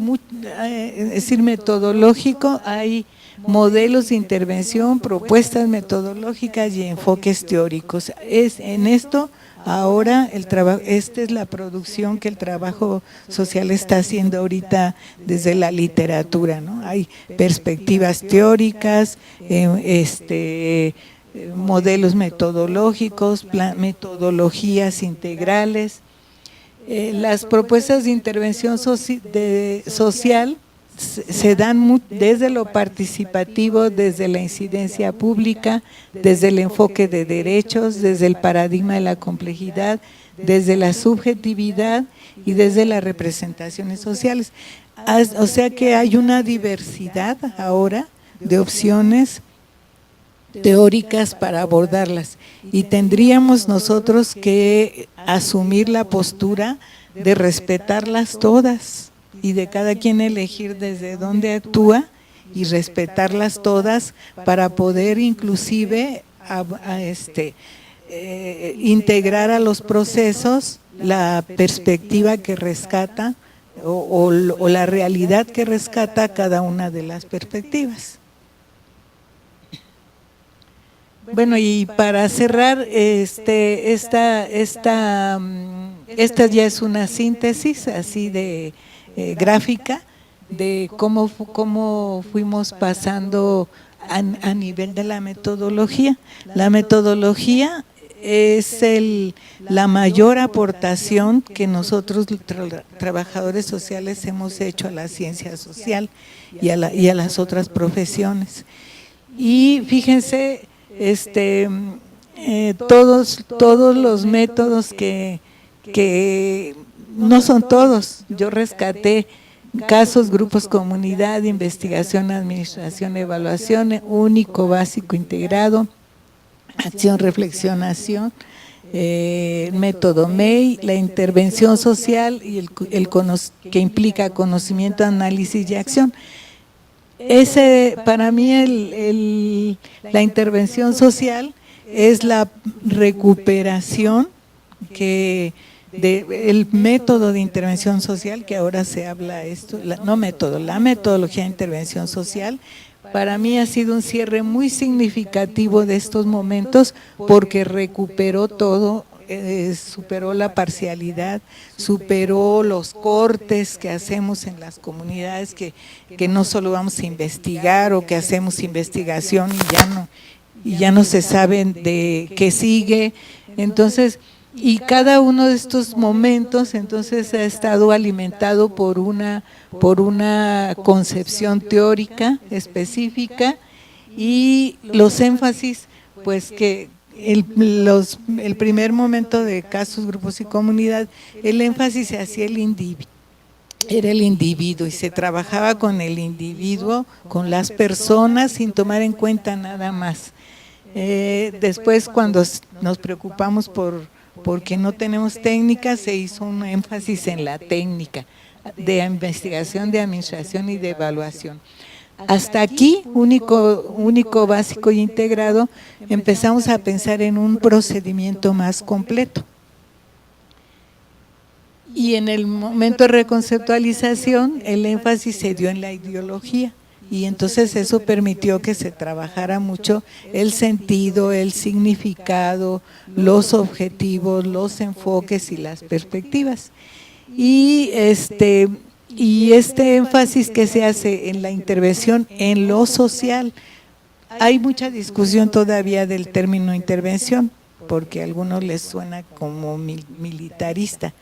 decir, metodológico, hay modelos de intervención, propuestas metodológicas y enfoques teóricos. En esto ahora esta es la producción que el trabajo social está haciendo ahorita desde la literatura, ¿no? Hay perspectivas teóricas, modelos metodológicos, metodologías integrales. Las propuestas de intervención social se dan desde lo participativo, desde la incidencia pública, desde el enfoque de derechos, desde el paradigma de la complejidad, desde la subjetividad y desde las representaciones sociales. O sea que hay una diversidad ahora de opciones teóricas para abordarlas y tendríamos nosotros que asumir la postura de respetarlas todas y de cada quien elegir desde dónde actúa y respetarlas todas para poder inclusive integrar a los procesos la perspectiva que rescata o la realidad que rescata cada una de las perspectivas. Bueno, y para cerrar, esta ya es una síntesis así de gráfica de cómo fuimos pasando a nivel de la metodología. La metodología es la mayor aportación que nosotros trabajadores sociales hemos hecho a la ciencia social y a las otras profesiones. Y fíjense, todos los métodos que no son todos, yo rescaté casos, grupos, comunidad, investigación, administración, evaluación, único, básico, integrado, acción, reflexionación, método MEI, la intervención social y que implica conocimiento, análisis y acción. Para mí la intervención social es la recuperación el método de intervención social, que ahora se habla la metodología de intervención social, para mí ha sido un cierre muy significativo de estos momentos porque recuperó todo, superó la parcialidad, superó los cortes que hacemos en las comunidades, que no solo vamos a investigar o que hacemos investigación y ya no se sabe de qué sigue. Entonces, y cada uno de estos momentos entonces ha estado alimentado por una concepción teórica específica y los énfasis, pues que el primer momento de casos, grupos y comunidad, el énfasis se hacía era el individuo y se trabajaba con el individuo, con las personas sin tomar en cuenta nada más. Después, cuando nos preocupamos porque no tenemos técnicas, se hizo un énfasis en la técnica de investigación, de administración y de evaluación. Hasta aquí, único, básico y integrado, empezamos a pensar en un procedimiento más completo. Y en el momento de reconceptualización, el énfasis se dio en la ideología. Y entonces eso permitió que se trabajara mucho el sentido, el significado, los objetivos, los enfoques y las perspectivas. Y este énfasis que se hace en la intervención en lo social, hay mucha discusión todavía del término intervención, porque a algunos les suena como militarista,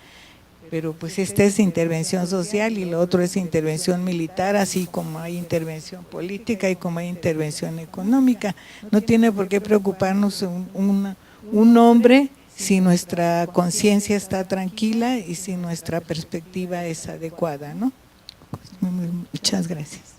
pero pues esta es intervención social y lo otro es intervención militar, así como hay intervención política y como hay intervención económica. No tiene por qué preocuparnos un hombre si nuestra conciencia está tranquila y si nuestra perspectiva es adecuada, ¿no? Muchas gracias.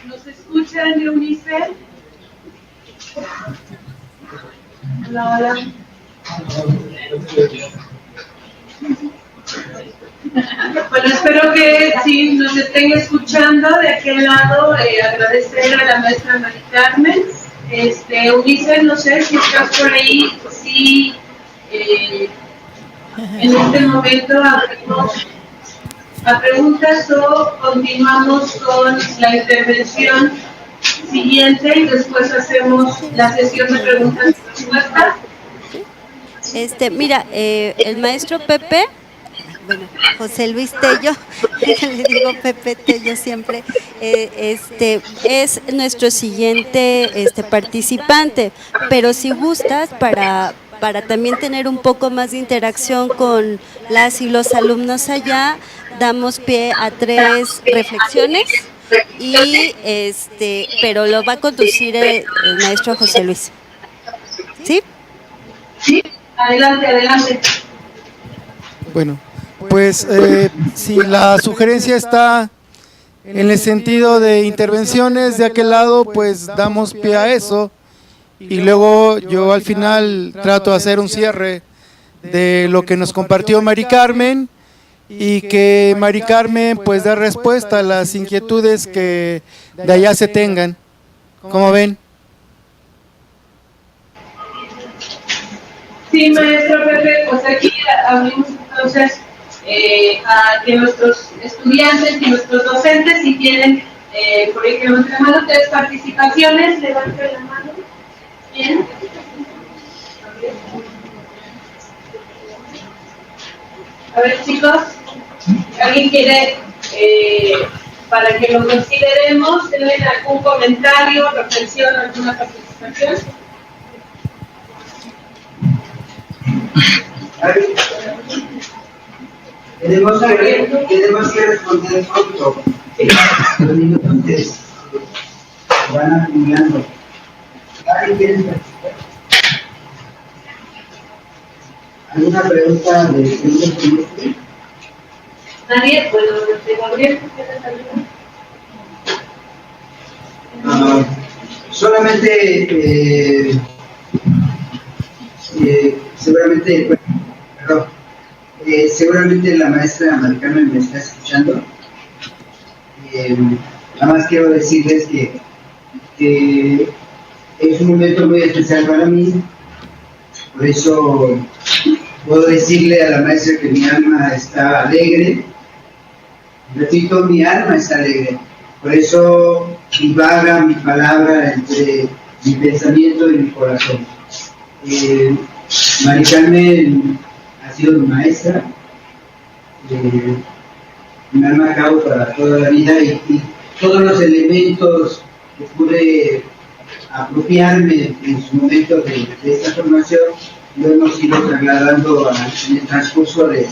¿Nos escuchan, Eunice? Hola, hola. Bueno, espero que sí nos estén escuchando de aquel lado. Agradecer a la maestra Mari Carmen. Eunice, no sé si estás por ahí, sí, en este momento abrimos a preguntas o continuamos con la intervención siguiente y después hacemos la sesión de preguntas y respuestas. Mira, el maestro Pepe, bueno, José Luis Tello, le digo Pepe Tello siempre, es nuestro siguiente participante, pero si gustas, para también tener un poco más de interacción con las y los alumnos allá, damos pie a 3 reflexiones, y pero lo va a conducir el maestro José Luis. ¿Sí? Sí, adelante, adelante. Bueno, pues si la sugerencia está en el sentido de intervenciones de aquel lado, pues damos pie a eso, y luego yo al final trato de hacer un cierre de lo que nos compartió Mari Carmen, y que Mari Carmen pues dé respuesta a las inquietudes que de allá se tengan. ¿Cómo ven? Sí, maestro Pepe, pues aquí abrimos entonces a que nuestros estudiantes y nuestros docentes, si tienen, por ahí que levanten la mano, 3 participaciones, levanten la mano. Bien. A ver, chicos, ¿alguien quiere, para que lo consideremos, tener algún comentario, reflexión, alguna participación? Tenemos que responder pronto. Los minutos van acumulando. ¿Alguien quiere participar? ¿Alguna pregunta de segundo semestre? Nadie, bueno, de Gabriel, solamente, seguramente la maestra Mari Carmen me está escuchando. Nada más quiero decirles que es un momento muy especial para mí, por eso puedo decirle a la maestra que mi alma está alegre. Repito, mi alma está alegre, por eso divaga mi palabra entre mi pensamiento y mi corazón. Mari Carmen ha sido mi maestra, me ha marcado para toda la vida, y todos los elementos que pude apropiarme en su momento de esta formación lo hemos ido trasladando en el transcurso de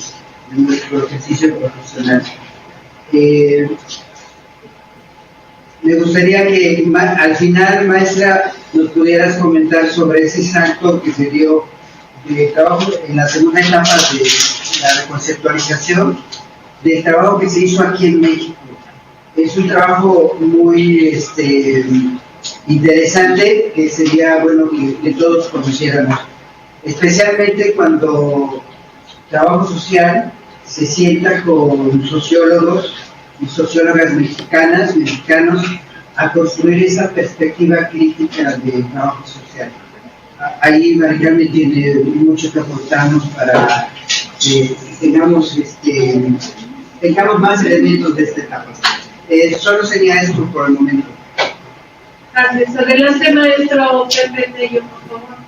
nuestro ejercicio profesional. Me gustaría que al final, maestra, nos pudieras comentar sobre ese salto que se dio de trabajo en la segunda etapa de la reconceptualización del trabajo que se hizo aquí en México. Es un trabajo muy interesante, que sería bueno que todos conociéramos, especialmente cuando trabajo social se sienta con sociólogos y sociólogas mexicanos, a construir esa perspectiva crítica del trabajo social. Ahí Mari Carmen tiene mucho que aportarnos para que tengamos más elementos de esta etapa. Solo sería esto por el momento. Gracias. Adelante, maestro Pepe Tello, por favor.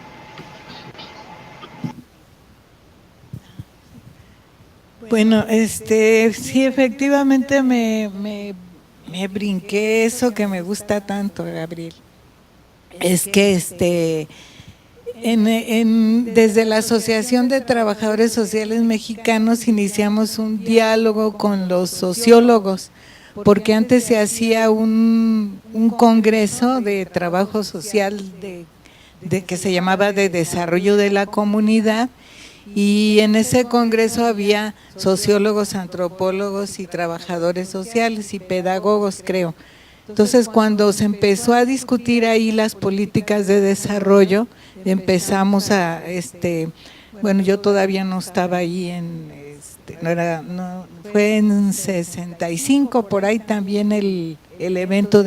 Bueno, sí, efectivamente me brinqué eso que me gusta tanto, Gabriel. Es que desde la Asociación de Trabajadores Sociales Mexicanos iniciamos un diálogo con los sociólogos, porque antes se hacía un congreso de trabajo social de que se llamaba de desarrollo de la comunidad, y en ese congreso había sociólogos, antropólogos y trabajadores sociales y pedagogos, creo. Entonces, cuando se empezó a discutir ahí las políticas de desarrollo, empezamos bueno, yo todavía no estaba ahí fue en 65, por ahí también el evento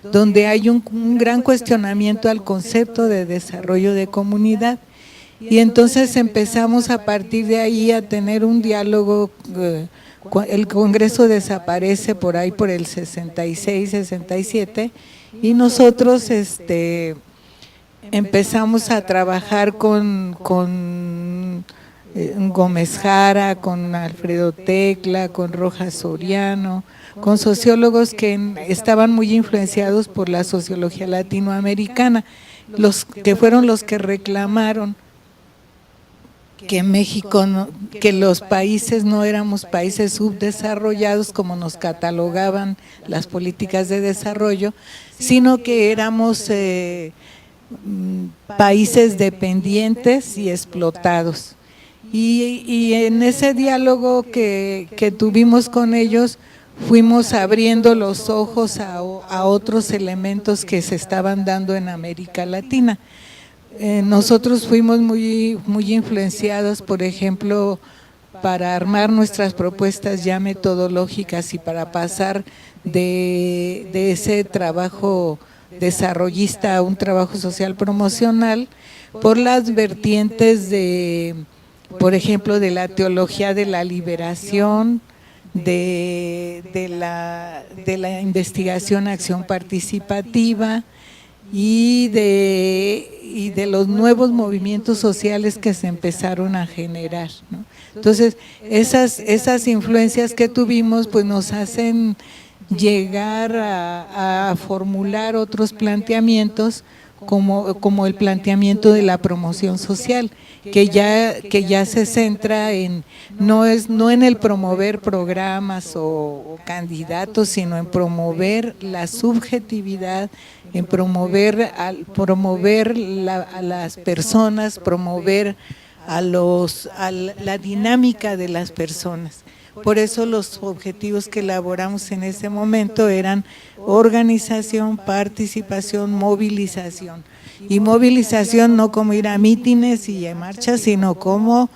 donde hay un gran cuestionamiento al concepto de desarrollo de comunidad. Y entonces empezamos a partir de ahí a tener un diálogo. El Congreso desaparece por ahí por el 66, 67, y nosotros empezamos a trabajar con Gómez Jara, con Alfredo Tecla, con Rojas Soriano, con sociólogos que estaban muy influenciados por la sociología latinoamericana, que fueron los que reclamaron que México, que los países no éramos países subdesarrollados como nos catalogaban las políticas de desarrollo, sino que éramos países dependientes y explotados. Y en ese diálogo que tuvimos con ellos, fuimos abriendo los ojos a otros elementos que se estaban dando en América Latina. Nosotros fuimos muy influenciados, por ejemplo, para armar nuestras propuestas ya metodológicas y para pasar de ese trabajo desarrollista a un trabajo social promocional, por las vertientes por ejemplo, de la teología de la liberación, de la investigación, acción participativa, y de los nuevos movimientos sociales que se empezaron a generar, ¿no? Entonces, esas influencias que tuvimos pues nos hacen llegar a formular otros planteamientos como el planteamiento de la promoción social, que ya se centra no en el promover programas o candidatos, sino en promover la subjetividad, en promover a las personas, promover a la dinámica de las personas. Por eso los objetivos que elaboramos en ese momento eran organización, participación, movilización. Y movilización no como ir a mítines y a marchas, sino como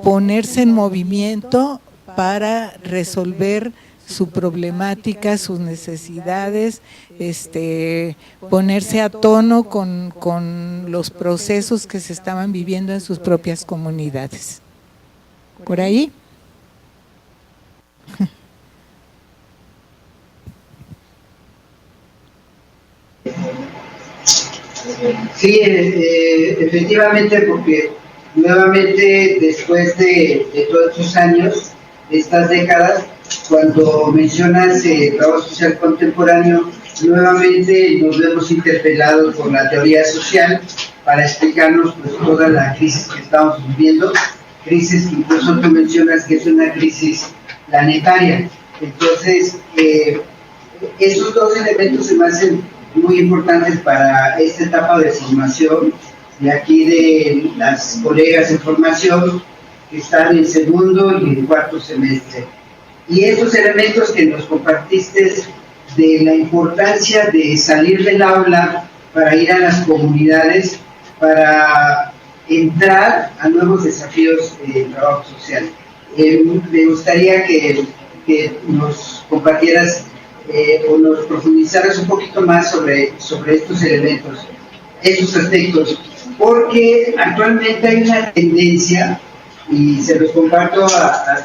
ponerse en movimiento para resolver su problemática, sus necesidades, ponerse a tono con los procesos que se estaban viviendo en sus propias comunidades. ¿Por ahí? Sí, efectivamente, porque nuevamente después de todos estos años, de estas décadas, cuando mencionas trabajo social contemporáneo, nuevamente nos vemos interpelados por la teoría social para explicarnos pues toda la crisis que estamos viviendo, crisis que incluso tú mencionas que es una crisis planetaria. Entonces, esos dos elementos se me hacen muy importantes para esta etapa de formación, de aquí de las colegas en formación que están en segundo y en cuarto semestre. Y estos elementos que nos compartiste de la importancia de salir del aula para ir a las comunidades, para entrar a nuevos desafíos en trabajo social. Me gustaría que nos compartieras o nos profundizaras un poquito más sobre estos elementos, estos aspectos, porque actualmente hay una tendencia, y se los comparto a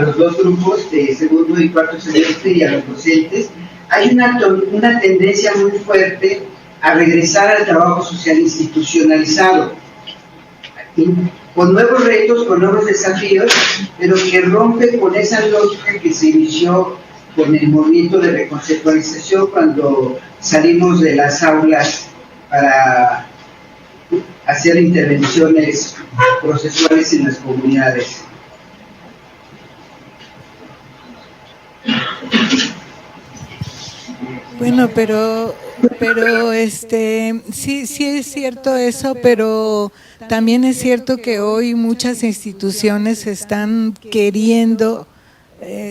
los dos grupos de segundo y cuarto semestre y a los docentes, hay una tendencia muy fuerte a regresar al trabajo social institucionalizado, con nuevos retos, con nuevos desafíos, pero que rompe con esa lógica que se inició con el movimiento de reconceptualización cuando salimos de las aulas para hacer intervenciones procesuales en las comunidades. Bueno, pero sí es cierto eso, pero también es cierto que hoy muchas instituciones están queriendo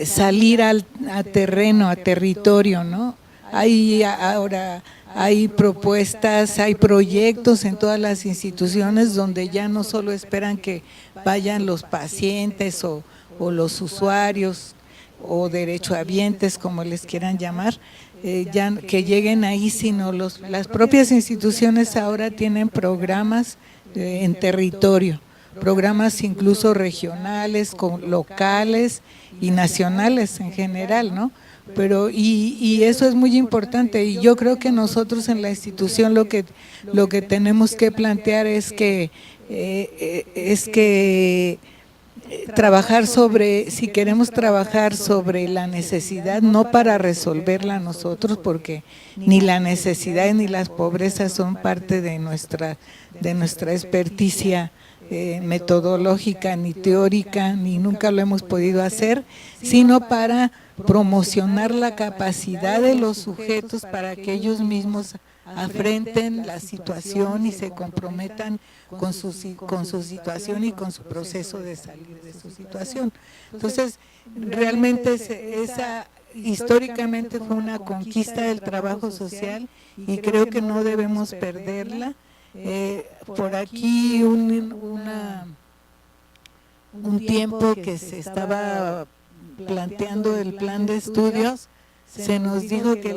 salir a terreno, a territorio, ¿no? Ahora hay propuestas, hay proyectos en todas las instituciones donde ya no solo esperan que vayan los pacientes o los usuarios o derechohabientes, como les quieran llamar, ya que lleguen ahí, sino las propias instituciones ahora tienen programas en territorio, programas incluso regionales, locales y nacionales en general, ¿no? Pero y eso es muy importante, y yo creo que nosotros en la institución lo que tenemos que plantear es que trabajar si queremos trabajar sobre la necesidad, no para resolverla nosotros, porque ni la necesidad ni las pobrezas son parte de nuestra experticia metodológica, ni teórica, ni nunca lo hemos podido hacer, sino para promocionar la capacidad de los sujetos para que ellos mismos afrenten la situación y se comprometan con su situación y con su proceso de salir de su situación. Entonces, realmente esa históricamente fue una conquista del trabajo social y creo que no debemos perderla. Por aquí un tiempo que se estaba planteando el plan de estudios, se nos dijo que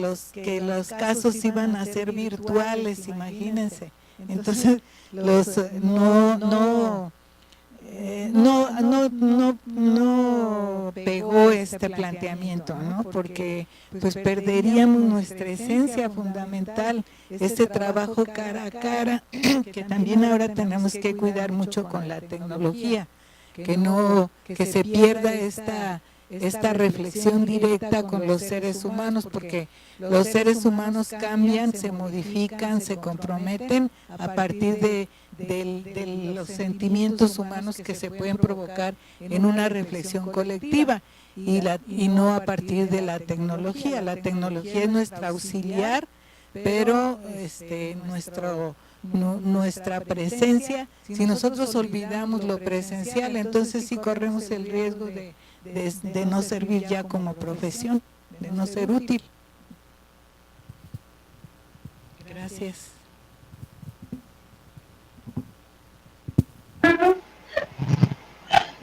los casos iban a ser virtuales, imagínense. Entonces no pegó este planteamiento, ¿no? Porque pues perderíamos nuestra esencia fundamental, este trabajo cara a cara, que también ahora tenemos que cuidar mucho con la tecnología, que se pierda esta reflexión directa con los seres humanos, porque los seres humanos cambian, se modifican, se comprometen a partir de los sentimientos humanos que se pueden provocar en una reflexión colectiva y no a partir de la tecnología. La tecnología es nuestra auxiliar, pero nuestra presencia, si nosotros olvidamos lo presencial, entonces sí corremos el riesgo de no servir ya como profesión, de no ser útil. Gracias.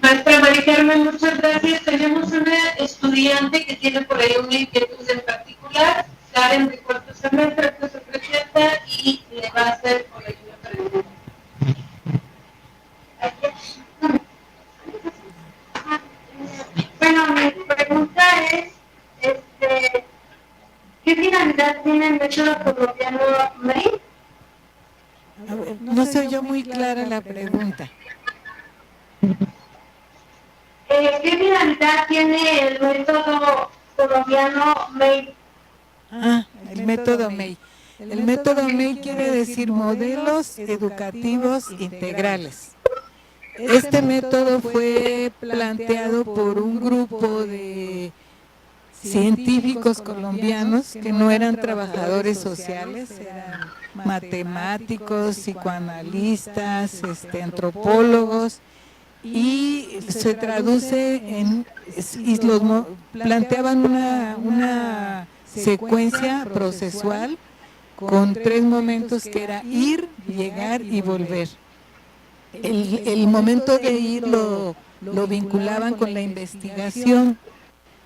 Maestra María Carmen, muchas gracias. Tenemos una estudiante que tiene por ahí una inquietud en particular, Karen de cuarto semestre, que se presenta y le va a hacer por ahí una pregunta. Bueno, mi pregunta es, ¿qué finalidad tiene el método colombiano MEI? No se oyó muy clara la pregunta. ¿Qué finalidad tiene el método colombiano MEI? El método MEI. El método MEI quiere decir modelos educativos integrales. Este método fue planteado por un grupo de científicos colombianos que no eran trabajadores sociales, eran matemáticos, psicoanalistas, antropólogos, y se traduce planteaban una secuencia procesual con 3 momentos que era ir, llegar y volver. El momento de ir lo vinculaban con la investigación,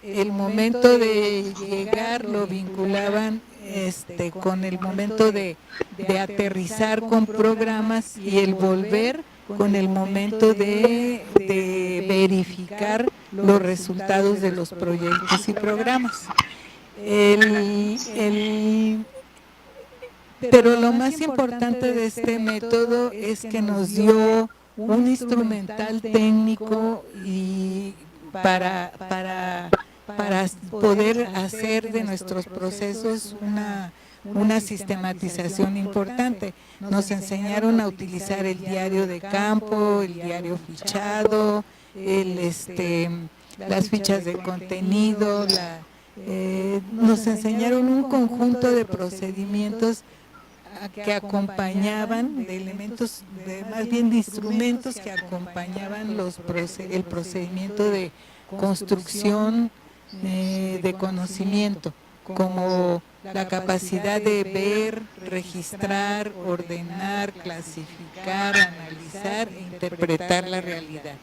el momento de llegar lo vinculaban con el momento de aterrizar con programas, y el volver con el momento de verificar los resultados de los proyectos y programas. Pero lo más importante de este método es que nos dio un instrumental técnico y para poder hacer de nuestros procesos una sistematización importante. Nos enseñaron a utilizar el diario de campo, el diario fichado, las fichas de contenido, nos enseñaron un conjunto de procedimientos que acompañaban, de elementos, más bien de instrumentos que acompañaban el procedimiento de construcción de conocimiento, como la capacidad de ver, registrar, ordenar, clasificar, analizar e interpretar la realidad.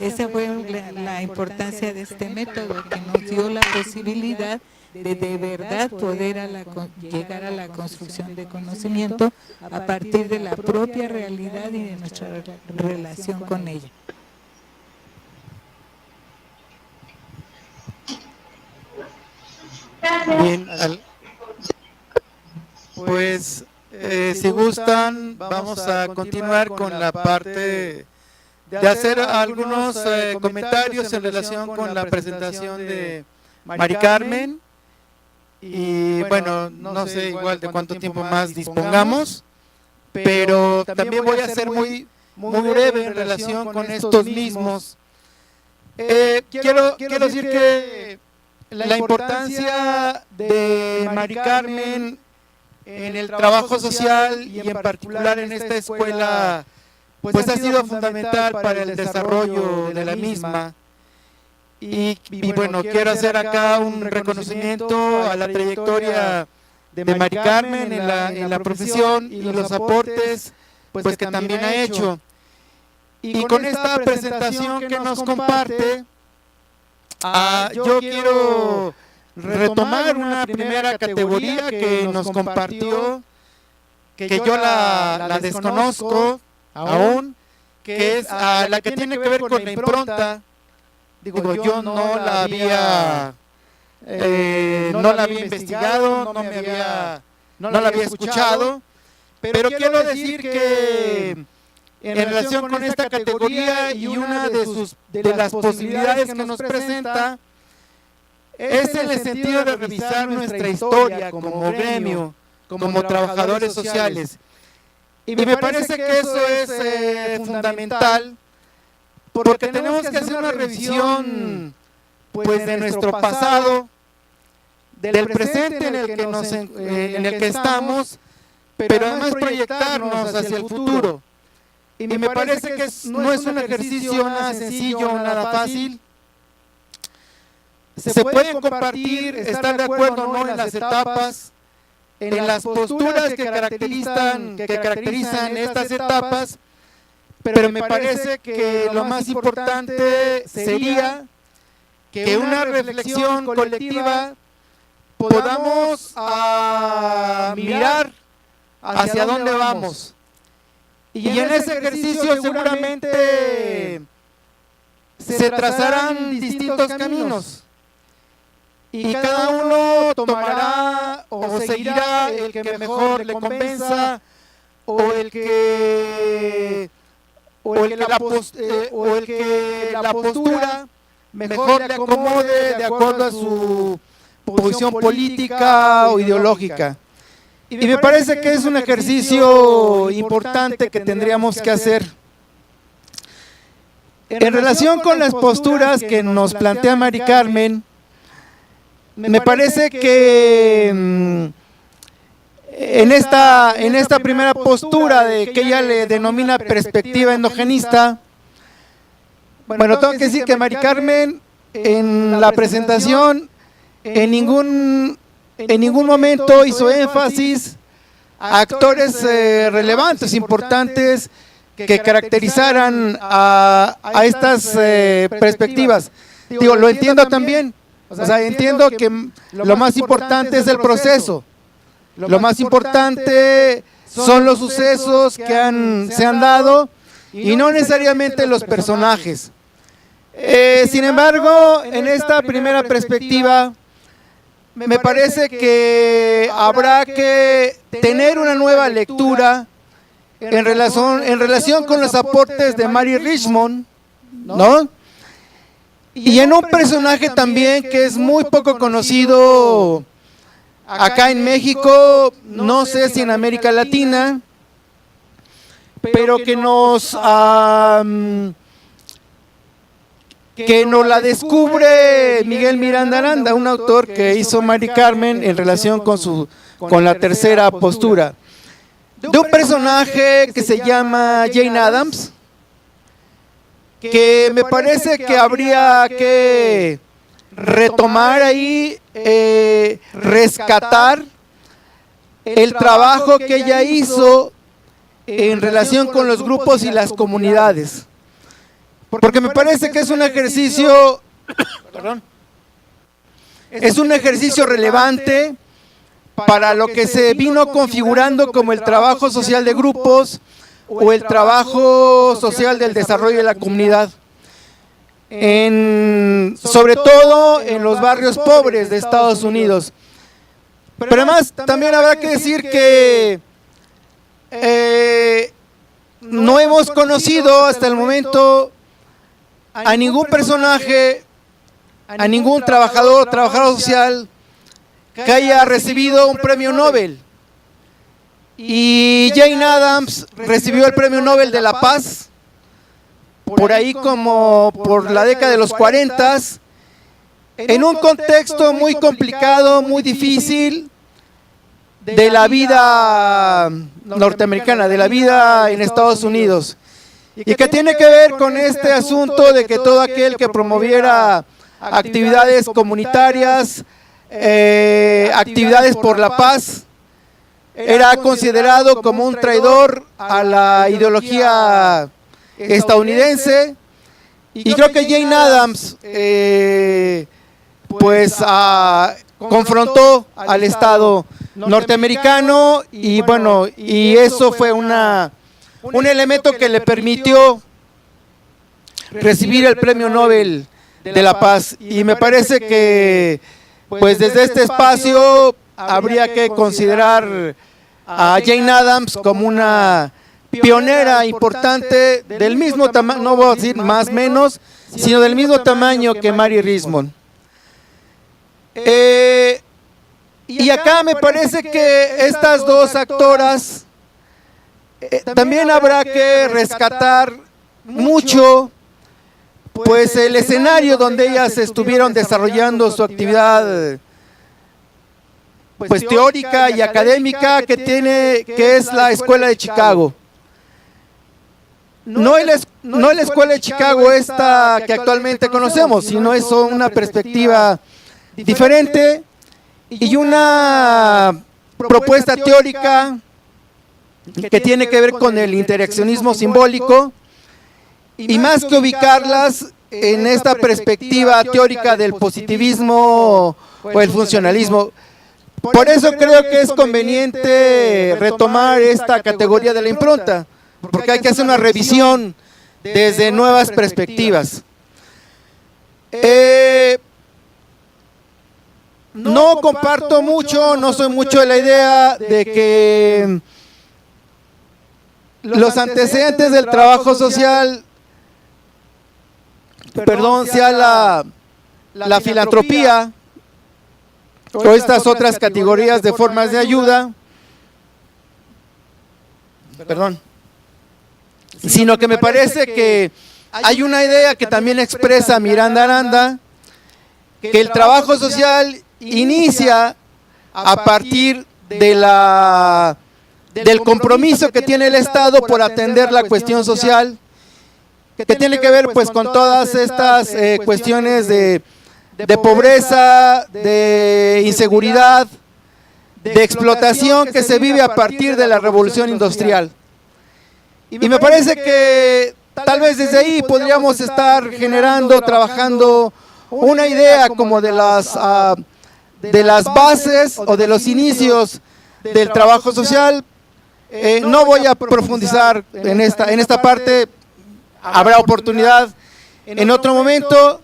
Esa fue la importancia de este método, que nos dio la posibilidad de verdad poder llegar a la construcción de conocimiento a partir de la propia realidad y de nuestra relación con ella. Bien, pues si gustan, vamos a continuar con la parte de hacer algunos comentarios en relación con la presentación de Mari Carmen. Y bueno, no sé igual de cuánto tiempo más dispongamos, pero también voy a ser muy breve en relación con estos mismos. Quiero decir que la importancia de Mari Carmen en el trabajo social y en particular en esta escuela pues ha sido fundamental para el desarrollo de la misma. Y bueno, quiero hacer acá un reconocimiento a la trayectoria de Mari Carmen en la profesión y los aportes pues que también ha hecho. Y con esta presentación que nos comparte, yo quiero retomar una primera categoría que nos compartió, que yo la desconozco aún, que es la que tiene que ver con la impronta. Digo, yo no la había investigado, no la había escuchado, pero quiero decir que en relación con esta categoría y una de las posibilidades que nos presenta es en el sentido de revisar nuestra historia como gremio, como trabajadores sociales. Y me parece que eso es fundamental, porque tenemos que hacer una revisión pues de nuestro pasado, del presente en el que estamos, pero además proyectarnos hacia el futuro. Y me parece que no es un ejercicio nada sencillo, nada fácil. Se pueden compartir, estar de acuerdo o no en las etapas, en las posturas que caracterizan estas etapas, pero me parece que lo más importante sería que una reflexión colectiva podamos mirar hacia dónde vamos. Y en ese ejercicio seguramente se trazarán distintos caminos. Y cada uno tomará o seguirá el que mejor le convenza, o el que la postura mejor le acomode de acuerdo a su posición política o ideológica. Y me parece que es un ejercicio importante que tendríamos que hacer. En relación con las posturas que nos plantea Mari Carmen, me parece que en esta primera postura de que ella le denomina perspectiva endogenista, bueno, tengo que decir que Mari Carmen en la presentación en ningún momento hizo énfasis actores relevantes, importantes, que caracterizaran a estas perspectivas. Digo, lo entiendo también, o sea, entiendo que lo más importante es el proceso, lo más importante son los sucesos que se han dado y no necesariamente los personajes. Sin embargo, en esta primera perspectiva, me parece que habrá que tener una nueva lectura en relación con los aportes de Mary Richmond, ¿no? Y en un personaje también que es muy poco conocido acá en México, no sé si en América Latina, pero que nos la descubre Miguel Miranda Aranda, un autor que hizo Mari Carmen en relación con la tercera postura, de un personaje que se llama Jane Addams, que me parece que habría que retomar ahí, rescatar el trabajo que ella hizo en relación con los grupos y las comunidades. Porque me parece que es un ejercicio, relevante para lo que se vino configurando como el trabajo social de grupos o el trabajo social del desarrollo de la comunidad, sobre todo en los barrios pobres de Estados Unidos. Pero además también habrá que decir que no hemos conocido hasta el momento a ningún personaje, a ningún trabajador social que haya recibido un premio Nobel. Y Jane Addams recibió el premio Nobel de la Paz por ahí como por la década de los 40, en un contexto muy complicado, muy difícil de la vida norteamericana, de la vida en Estados Unidos, y que tiene que ver con este asunto de que todo aquel que promoviera actividades comunitarias, actividades por la paz, era considerado como un traidor a la ideología estadounidense. Y creo que Jane Addams confrontó al Estado norteamericano, y bueno, y eso fue un elemento que le permitió recibir el premio Nobel de la Paz. Y me parece que pues desde este espacio habría que considerar a Jane Addams como una pionera importante del mismo tamaño, no voy a decir más menos, sino del mismo tamaño que Mary Richmond. Y acá me parece que estas dos actoras también habrá que rescatar mucho pues el escenario donde ellas estuvieron desarrollando su actividad pues teórica y académica, que es la Escuela de Chicago. No es la Escuela de Chicago esta que actualmente conocemos, sino es una perspectiva diferente y una propuesta teórica que tiene que ver con el interaccionismo simbólico, y más que ubicarlas en esta perspectiva teórica del positivismo o el funcionalismo. Por eso creo que es conveniente retomar esta categoría de la impronta, porque hay que hacer una revisión desde nuevas perspectivas. No comparto mucho, no soy mucho de la idea de que los antecedentes del trabajo social, sea la filantropía o estas otras categorías de formas de ayuda, sino que me parece que hay una idea que también expresa Miranda Aranda, que el trabajo social inicia a partir del compromiso que tiene el Estado por atender la cuestión social, que tiene que ver pues con todas estas cuestiones de pobreza, de inseguridad, de explotación que se vive a partir de la revolución industrial. Y me parece que tal vez desde ahí podríamos estar generando, trabajando una idea como de las bases o de los inicios del trabajo social. No voy a profundizar en esta parte, habrá oportunidad en otro momento.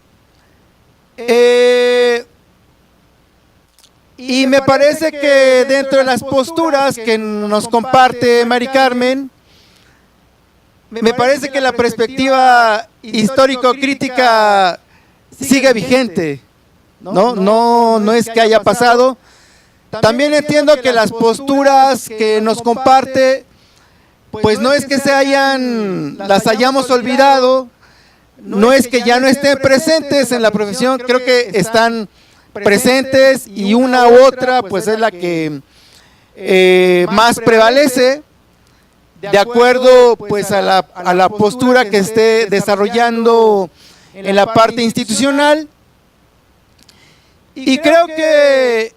Y me parece que dentro de las posturas que nos comparte Mari Carmen, me parece que la perspectiva histórico-crítica sigue vigente, no es que haya pasado. También entiendo que las posturas que nos comparte, pues no es que las hayamos olvidado, no es que ya no estén presentes en la profesión, creo que están presentes y una u otra pues es la que más prevalece, de acuerdo pues a la postura que esté desarrollando en la parte institucional. Y creo que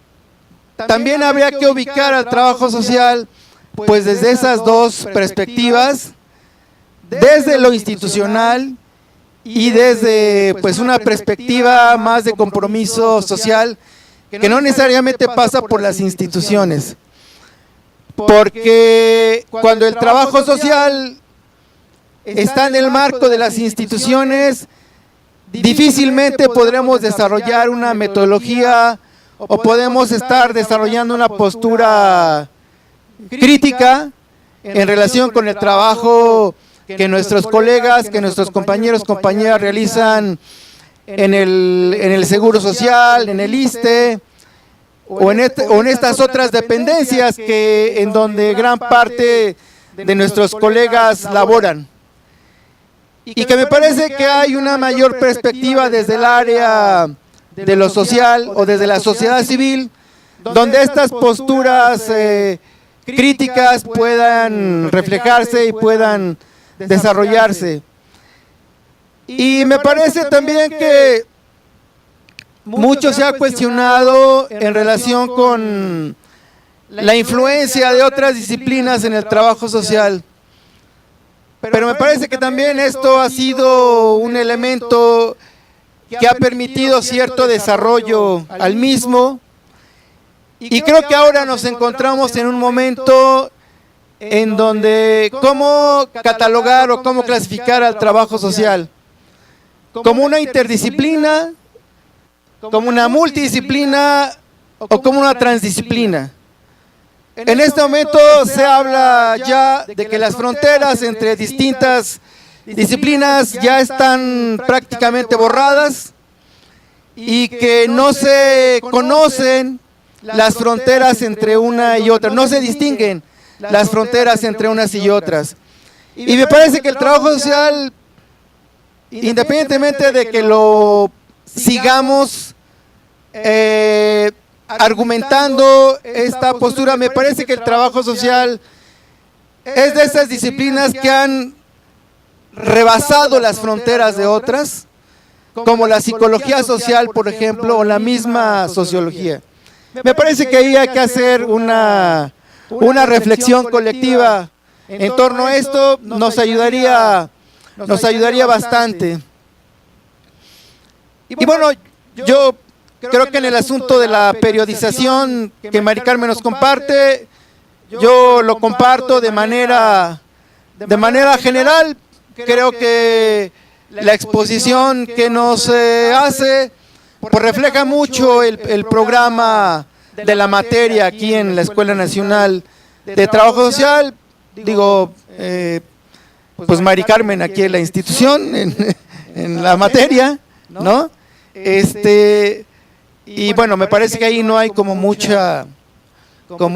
también habría que ubicar al trabajo social pues desde esas dos perspectivas, desde lo institucional y desde pues una perspectiva más de compromiso social que no necesariamente pasa por las instituciones. Porque cuando el trabajo social está en el marco de las instituciones, difícilmente podremos desarrollar una metodología o podemos estar desarrollando una postura crítica en relación con el trabajo que nuestros colegas, que nuestros compañeros, compañeras realizan en el Seguro Social, en el ISSSTE, o en estas otras dependencias en donde gran parte de nuestros colegas laboran. Y que me parece que hay una mayor perspectiva desde el área de lo social o desde la sociedad civil, donde estas posturas críticas puedan reflejarse y puedan desarrollarse. Y me parece también que mucho se ha cuestionado en relación con la influencia de otras disciplinas en el trabajo social. Pero me parece que también esto ha sido un elemento que ha permitido cierto desarrollo al mismo. Y creo que ahora nos encontramos en un momento en donde cómo catalogar o cómo clasificar al trabajo social. Como una interdisciplina, como una multidisciplina o como una transdisciplina. En este momento se habla ya de que las fronteras entre distintas disciplinas ya están prácticamente borradas y que no se conocen las fronteras entre una y otra, no se distinguen las fronteras entre unas y otras. Y me parece que el trabajo social, independientemente de que lo sigamos argumentando esta postura, me parece que el trabajo social es de esas disciplinas que han rebasado las fronteras de otras, como la psicología social, por ejemplo, o la misma sociología. Me parece que ahí hay que hacer una reflexión colectiva en torno a esto, nos ayudaría bastante. Y bueno, yo creo que en el asunto de la periodización que Mari Carmen nos comparte, yo lo comparto de manera general. Creo que la exposición que nos hace pues refleja mucho el programa de la materia aquí en la Escuela Nacional de Trabajo Social. Digo, pues Mari Carmen aquí en la institución, en la materia, ¿no? Y bueno, me parece que ahí no hay como mucho, yo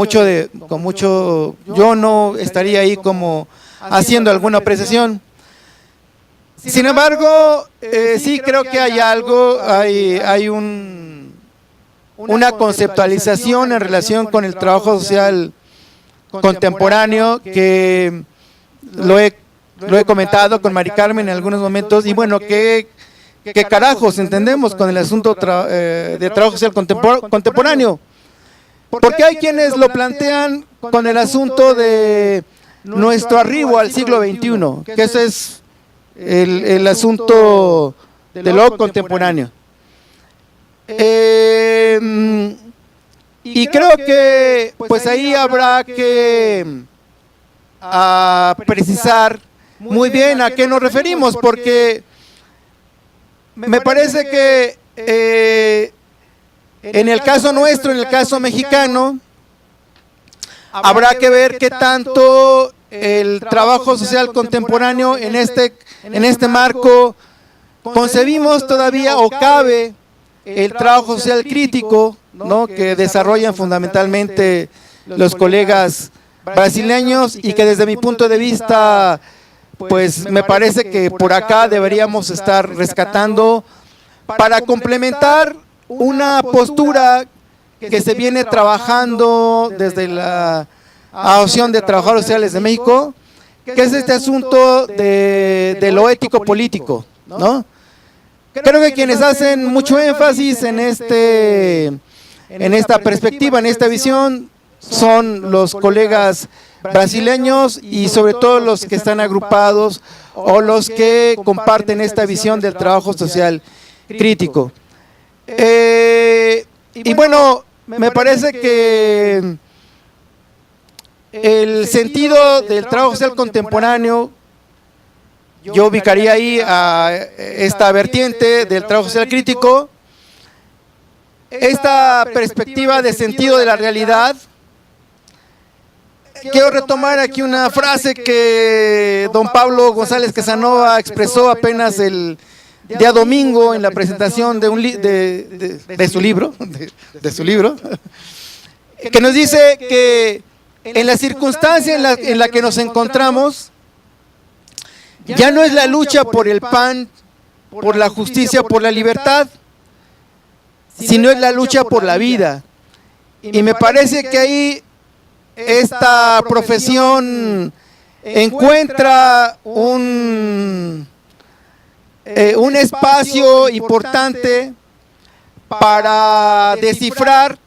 no estaría ahí como haciendo alguna apreciación. Sin embargo, sí creo que hay algo, hay una conceptualización en relación con el trabajo social contemporáneo que lo he comentado con Mari Carmen en algunos momentos, y bueno, ¿qué carajos entendemos con el asunto de trabajo social contemporáneo? Porque hay quienes lo plantean con el asunto de nuestro arribo al siglo XXI, que ese es el asunto de lo contemporáneo. Y creo que pues ahí habrá que precisar muy bien a qué nos referimos, porque me parece que en el caso nuestro, en el caso mexicano, habrá que ver qué tanto el trabajo social contemporáneo en este marco concebimos todavía o cabe el trabajo social crítico, ¿no?, que desarrollan fundamentalmente los colegas brasileños, y que desde mi punto de vista pues me parece que por acá deberíamos estar rescatando para complementar una postura que se viene trabajando desde la Asociación de Trabajadores Sociales de México, que es este asunto de lo ético político, ¿no? Creo que quienes hacen mucho énfasis en esta perspectiva, en esta visión, son los colegas brasileños y sobre todo los que están agrupados o los que comparten esta visión del trabajo social crítico. Y bueno, me parece que el sentido del trabajo social contemporáneo, yo ubicaría ahí a esta vertiente del trabajo social crítico, esta perspectiva de sentido de la realidad. Quiero retomar aquí una frase que don Pablo González Casanova expresó apenas el día domingo en la presentación de su libro, que nos dice que en la circunstancia en la que nos encontramos, ya no es la lucha por el pan, por la justicia, por la libertad, sino es la lucha por la vida. Y me parece que ahí esta profesión encuentra un espacio importante para descifrar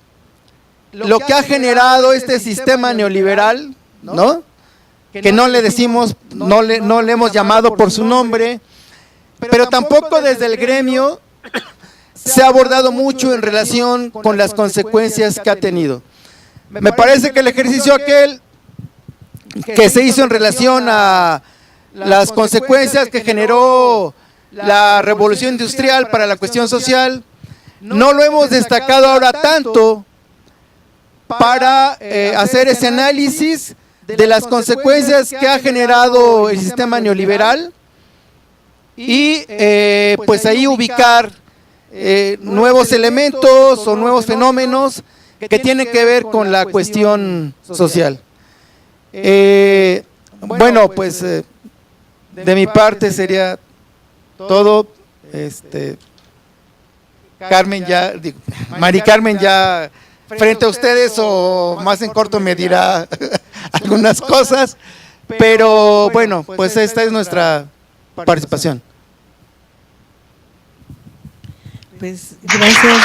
lo que ha generado este sistema neoliberal, ¿no?, que no le decimos, no le hemos llamado por su nombre, pero tampoco desde el gremio se ha abordado mucho en relación con las consecuencias que ha tenido. Me parece que el ejercicio aquel que se hizo en relación a las consecuencias que generó la revolución industrial para la cuestión social, no lo hemos destacado ahora tanto para hacer ese análisis de las consecuencias que ha generado el sistema neoliberal y pues ahí ubicar nuevos elementos o nuevos fenómenos que tienen que ver con la cuestión social. Bueno, pues de mi parte sería todo. Mari Carmen ya frente a ustedes o más en corto me dirá algunas cosas, pero bueno, pues esta es nuestra participación. Pues gracias.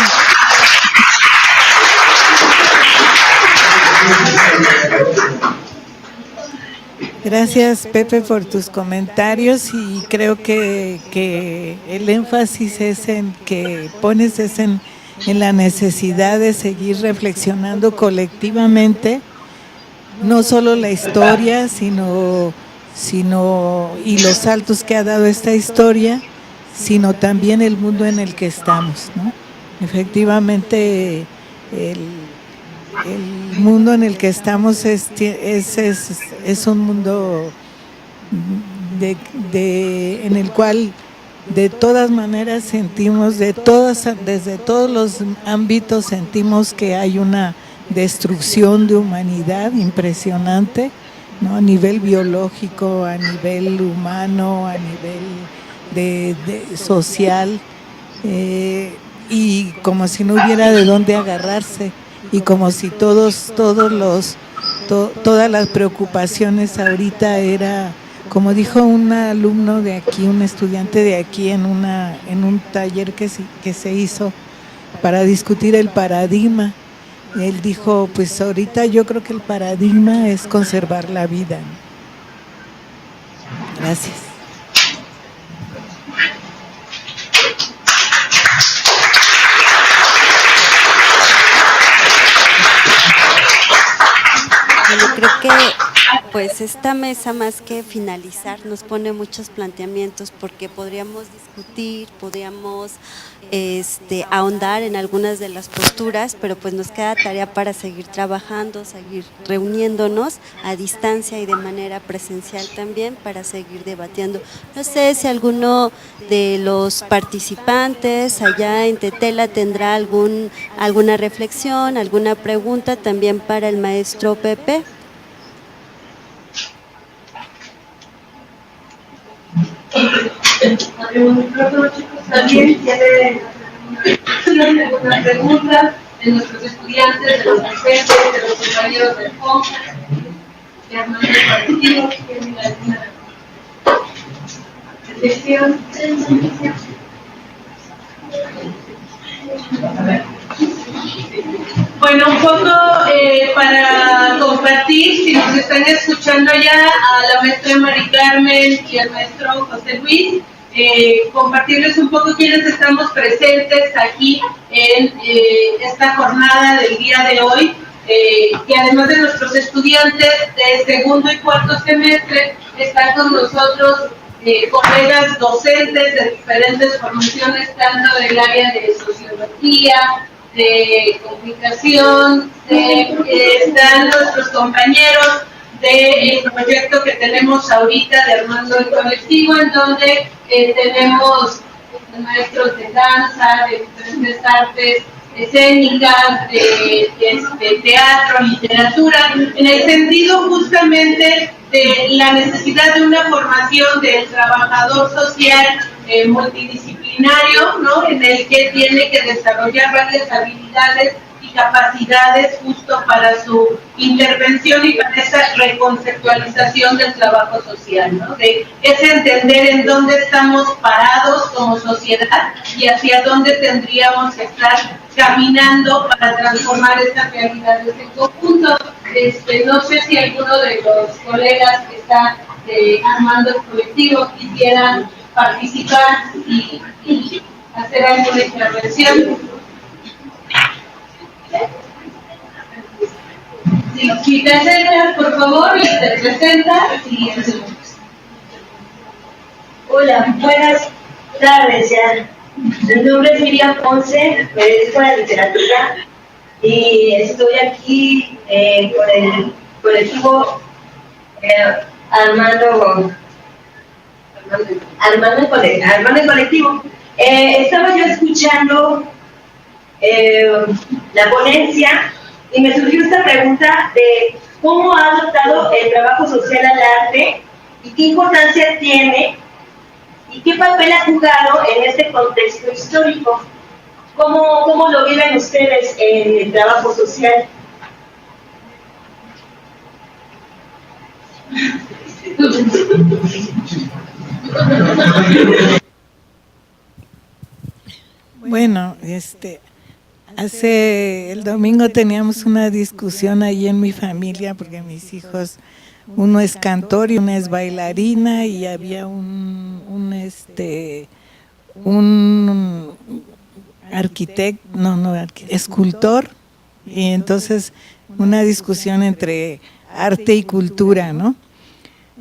Gracias, Pepe, por tus comentarios, y creo que el énfasis es en que pones en la necesidad de seguir reflexionando colectivamente, no solo la historia, sino y los saltos que ha dado esta historia, sino también el mundo en el que estamos, ¿no? Efectivamente, el mundo en el que estamos es un mundo en el cual de todas maneras sentimos, desde todos los ámbitos sentimos que hay una destrucción de humanidad impresionante, ¿no? A nivel biológico, a nivel humano, a nivel social, y como si no hubiera de dónde agarrarse, y como si todas las preocupaciones ahorita era, como dijo un alumno de aquí, un estudiante de aquí en un taller que se hizo para discutir el paradigma, Él dijo, pues ahorita yo creo que el paradigma es conservar la vida. Gracias. Bueno, creo que pues esta mesa, más que finalizar, nos pone muchos planteamientos, porque podríamos discutir, podríamos ahondar en algunas de las posturas, pero pues nos queda tarea para seguir trabajando, seguir reuniéndonos a distancia y de manera presencial también, para seguir debatiendo. No sé si alguno de los participantes allá en Tetela tendrá alguna reflexión, alguna pregunta también para el maestro Pepe. También tiene alguna pregunta de nuestros estudiantes, de los docentes, de los compañeros del FOM, de Armando Colectivo, ¿tienen alguna reflexión? Bueno, un poco para compartir, si nos están escuchando ya, a la maestra Mari Carmen y al maestro José Luis, compartirles un poco quiénes estamos presentes aquí en esta jornada del día de hoy, que además de nuestros estudiantes de segundo y cuarto semestre, están con nosotros colegas docentes de diferentes formaciones, tanto del área de sociología, de comunicación, están nuestros compañeros del proyecto que tenemos ahorita de Armando el Colectivo, en donde tenemos maestros de danza, de diferentes artes escénicas, de teatro, literatura, en el sentido justamente de la necesidad de una formación del trabajador social multidisciplinario, ¿no? En el que tiene que desarrollar varias habilidades y capacidades justo para su intervención y para esa reconceptualización del trabajo social, ¿no? Es entender en dónde estamos parados como sociedad y hacia dónde tendríamos que estar caminando para transformar estas realidades en conjunto. No sé si alguno de los colegas que está armando el colectivo quisieran participar y hacer alguna intervención. Si te acercas, por favor, y te presentas y empezamos. Hola, buenas tardes ya. Mi nombre es Miriam Ponce, me dedico a la literatura y estoy aquí con el colectivo Armando el Colectivo. Estaba yo escuchando la ponencia y me surgió esta pregunta de cómo ha adoptado el trabajo social al arte y qué importancia tiene y qué papel ha jugado en este contexto histórico. ¿Cómo lo viven ustedes en el trabajo social? Bueno, hace el domingo teníamos una discusión ahí en mi familia porque mis hijos, uno es cantor y una es bailarina, y había un arquitecto, escultor, y entonces una discusión entre arte y cultura, ¿no?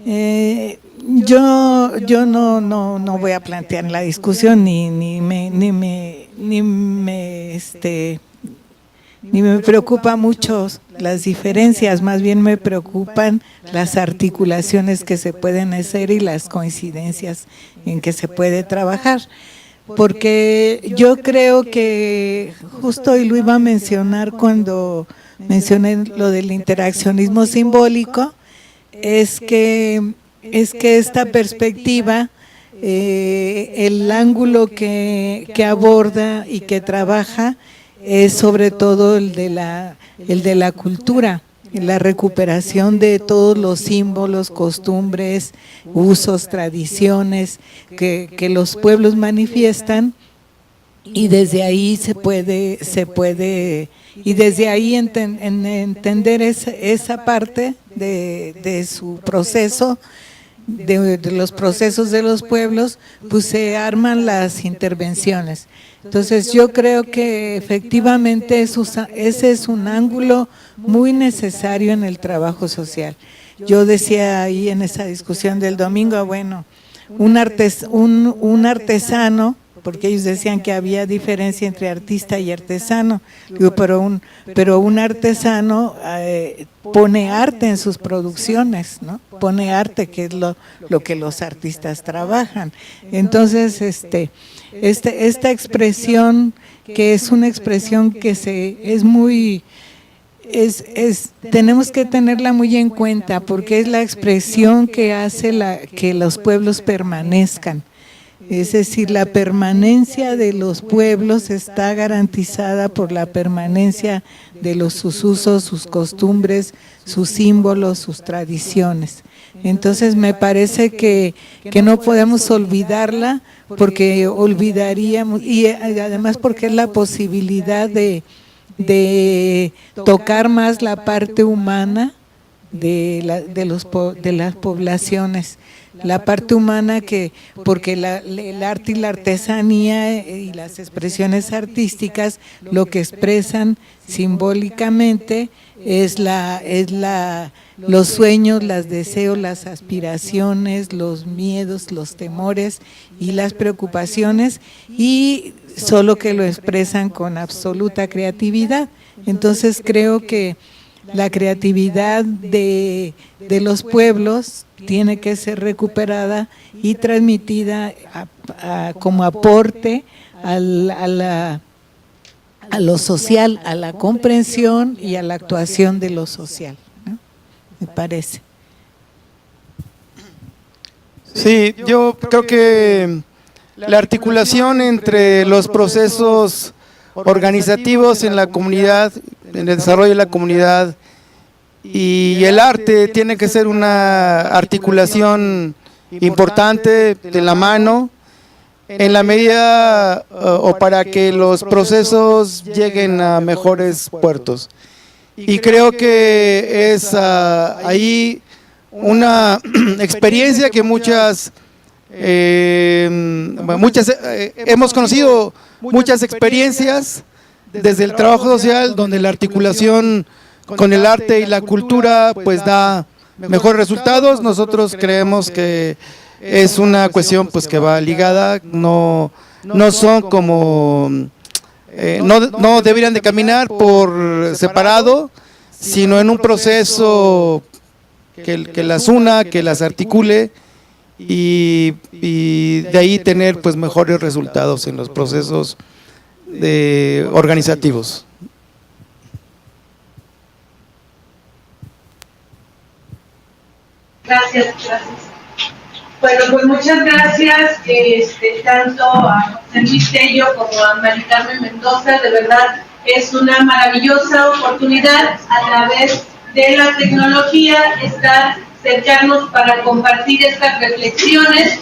Yo no voy a plantear la discusión ni me preocupa mucho las diferencias, más bien me preocupan las articulaciones que se pueden hacer y las coincidencias en que se puede trabajar, porque yo creo que justo hoy lo iba a mencionar cuando mencioné lo del interaccionismo simbólico, es que esta perspectiva, el ángulo que aborda y que trabaja es sobre todo el de la cultura, la recuperación de todos los símbolos, costumbres, usos, tradiciones que los pueblos manifiestan, y desde ahí se puede y desde ahí entender esa parte de su proceso, de los procesos de los pueblos, pues se arman las intervenciones. Entonces yo creo que efectivamente ese es un ángulo muy necesario en el trabajo social. Yo decía ahí en esa discusión del domingo, bueno, un artesano, porque ellos decían que había diferencia entre artista y artesano, digo, pero un artesano pone arte en sus producciones, ¿no? Pone arte, que es lo que los artistas trabajan. Entonces, esta expresión, que es una expresión que tenemos que tenerla muy en cuenta, porque es la expresión que hace que los pueblos permanezcan. Es decir, la permanencia de los pueblos está garantizada por la permanencia de sus usos, sus costumbres, sus símbolos, sus tradiciones. Entonces me parece que no podemos olvidarla, porque olvidaríamos, y además porque es la posibilidad de tocar más la parte humana de las poblaciones. La parte humana, porque el arte y la artesanía y las expresiones artísticas lo que expresan simbólicamente es los sueños, los deseos, las aspiraciones, los miedos, los temores y las preocupaciones, y solo que lo expresan con absoluta creatividad. Entonces creo que la creatividad de los pueblos tiene que ser recuperada y transmitida como aporte a lo social, a la comprensión y a la actuación de lo social, ¿no? Me parece. Sí, yo creo que la articulación entre los procesos organizativos en la comunidad, en el desarrollo de la comunidad, y el arte tiene que ser una articulación importante de la mano, en la medida o para que los procesos lleguen a mejores puertos. Y creo que es ahí una experiencia que hemos conocido muchas experiencias desde el trabajo social, donde la articulación con el arte y la cultura pues da mejores resultados. Nosotros creemos que es una cuestión pues que va ligada, no son como no deberían de caminar por separado, sino en un proceso que las una, que las articule, y de ahí tener pues mejores resultados en los procesos organizativos. Gracias. Bueno, pues muchas gracias tanto a José Luis Tello como a Mari Carmen Mendoza. De verdad es una maravillosa oportunidad a través de la tecnología acercarnos para compartir estas reflexiones.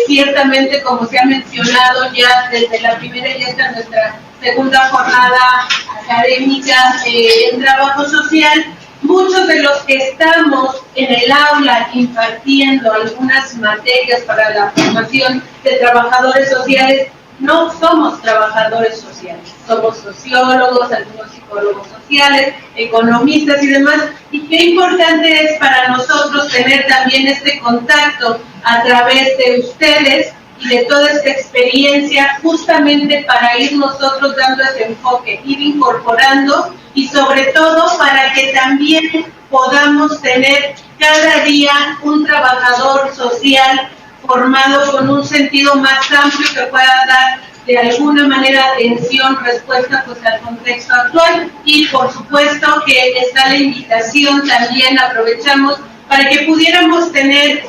Ciertamente, como se ha mencionado ya desde la primera y esta nuestra segunda jornada académica en trabajo social, muchos de los que estamos en el aula impartiendo algunas materias para la formación de trabajadores sociales, no somos trabajadores sociales, somos sociólogos, algunos psicólogos sociales, economistas y demás, y qué importante es para nosotros tener también este contacto a través de ustedes y de toda esta experiencia, justamente para ir nosotros dando ese enfoque, ir incorporando, y sobre todo para que también podamos tener cada día un trabajador social formado con un sentido más amplio que pueda dar de alguna manera atención, respuesta pues al contexto actual. Y por supuesto que está la invitación también, aprovechamos para que pudiéramos tener,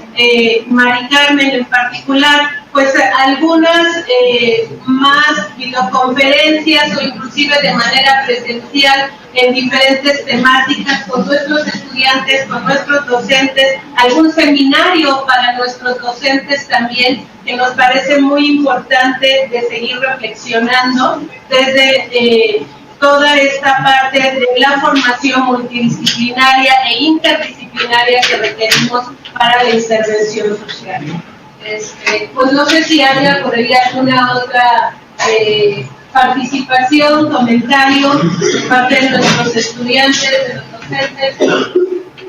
Mari Carmen en particular, pues algunas más videoconferencias o inclusive de manera presencial en diferentes temáticas con nuestros estudiantes, con nuestros docentes, algún seminario para nuestros docentes también, que nos parece muy importante de seguir reflexionando desde toda esta parte de la formación multidisciplinaria e interdisciplinaria que requerimos para la intervención social. Pues no sé si haya por ahí alguna otra participación, comentario de parte de nuestros estudiantes, de los docentes.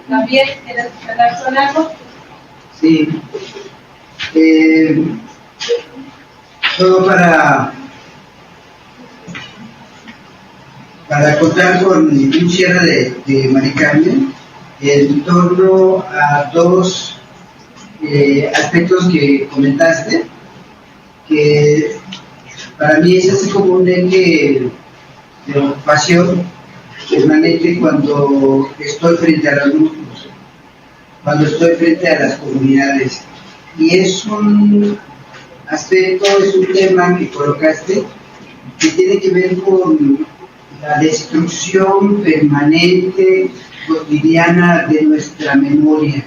También, ¿quieres hablar con algo? Sí. Solo para contar con un cierre de Mari Carmen en torno a dos aspectos que comentaste, que para mí es así como un eje de ocupación permanente cuando estoy frente a los grupos, cuando estoy frente a las comunidades. Y es un aspecto, es un tema que colocaste que tiene que ver con la destrucción permanente, cotidiana de nuestra memoria.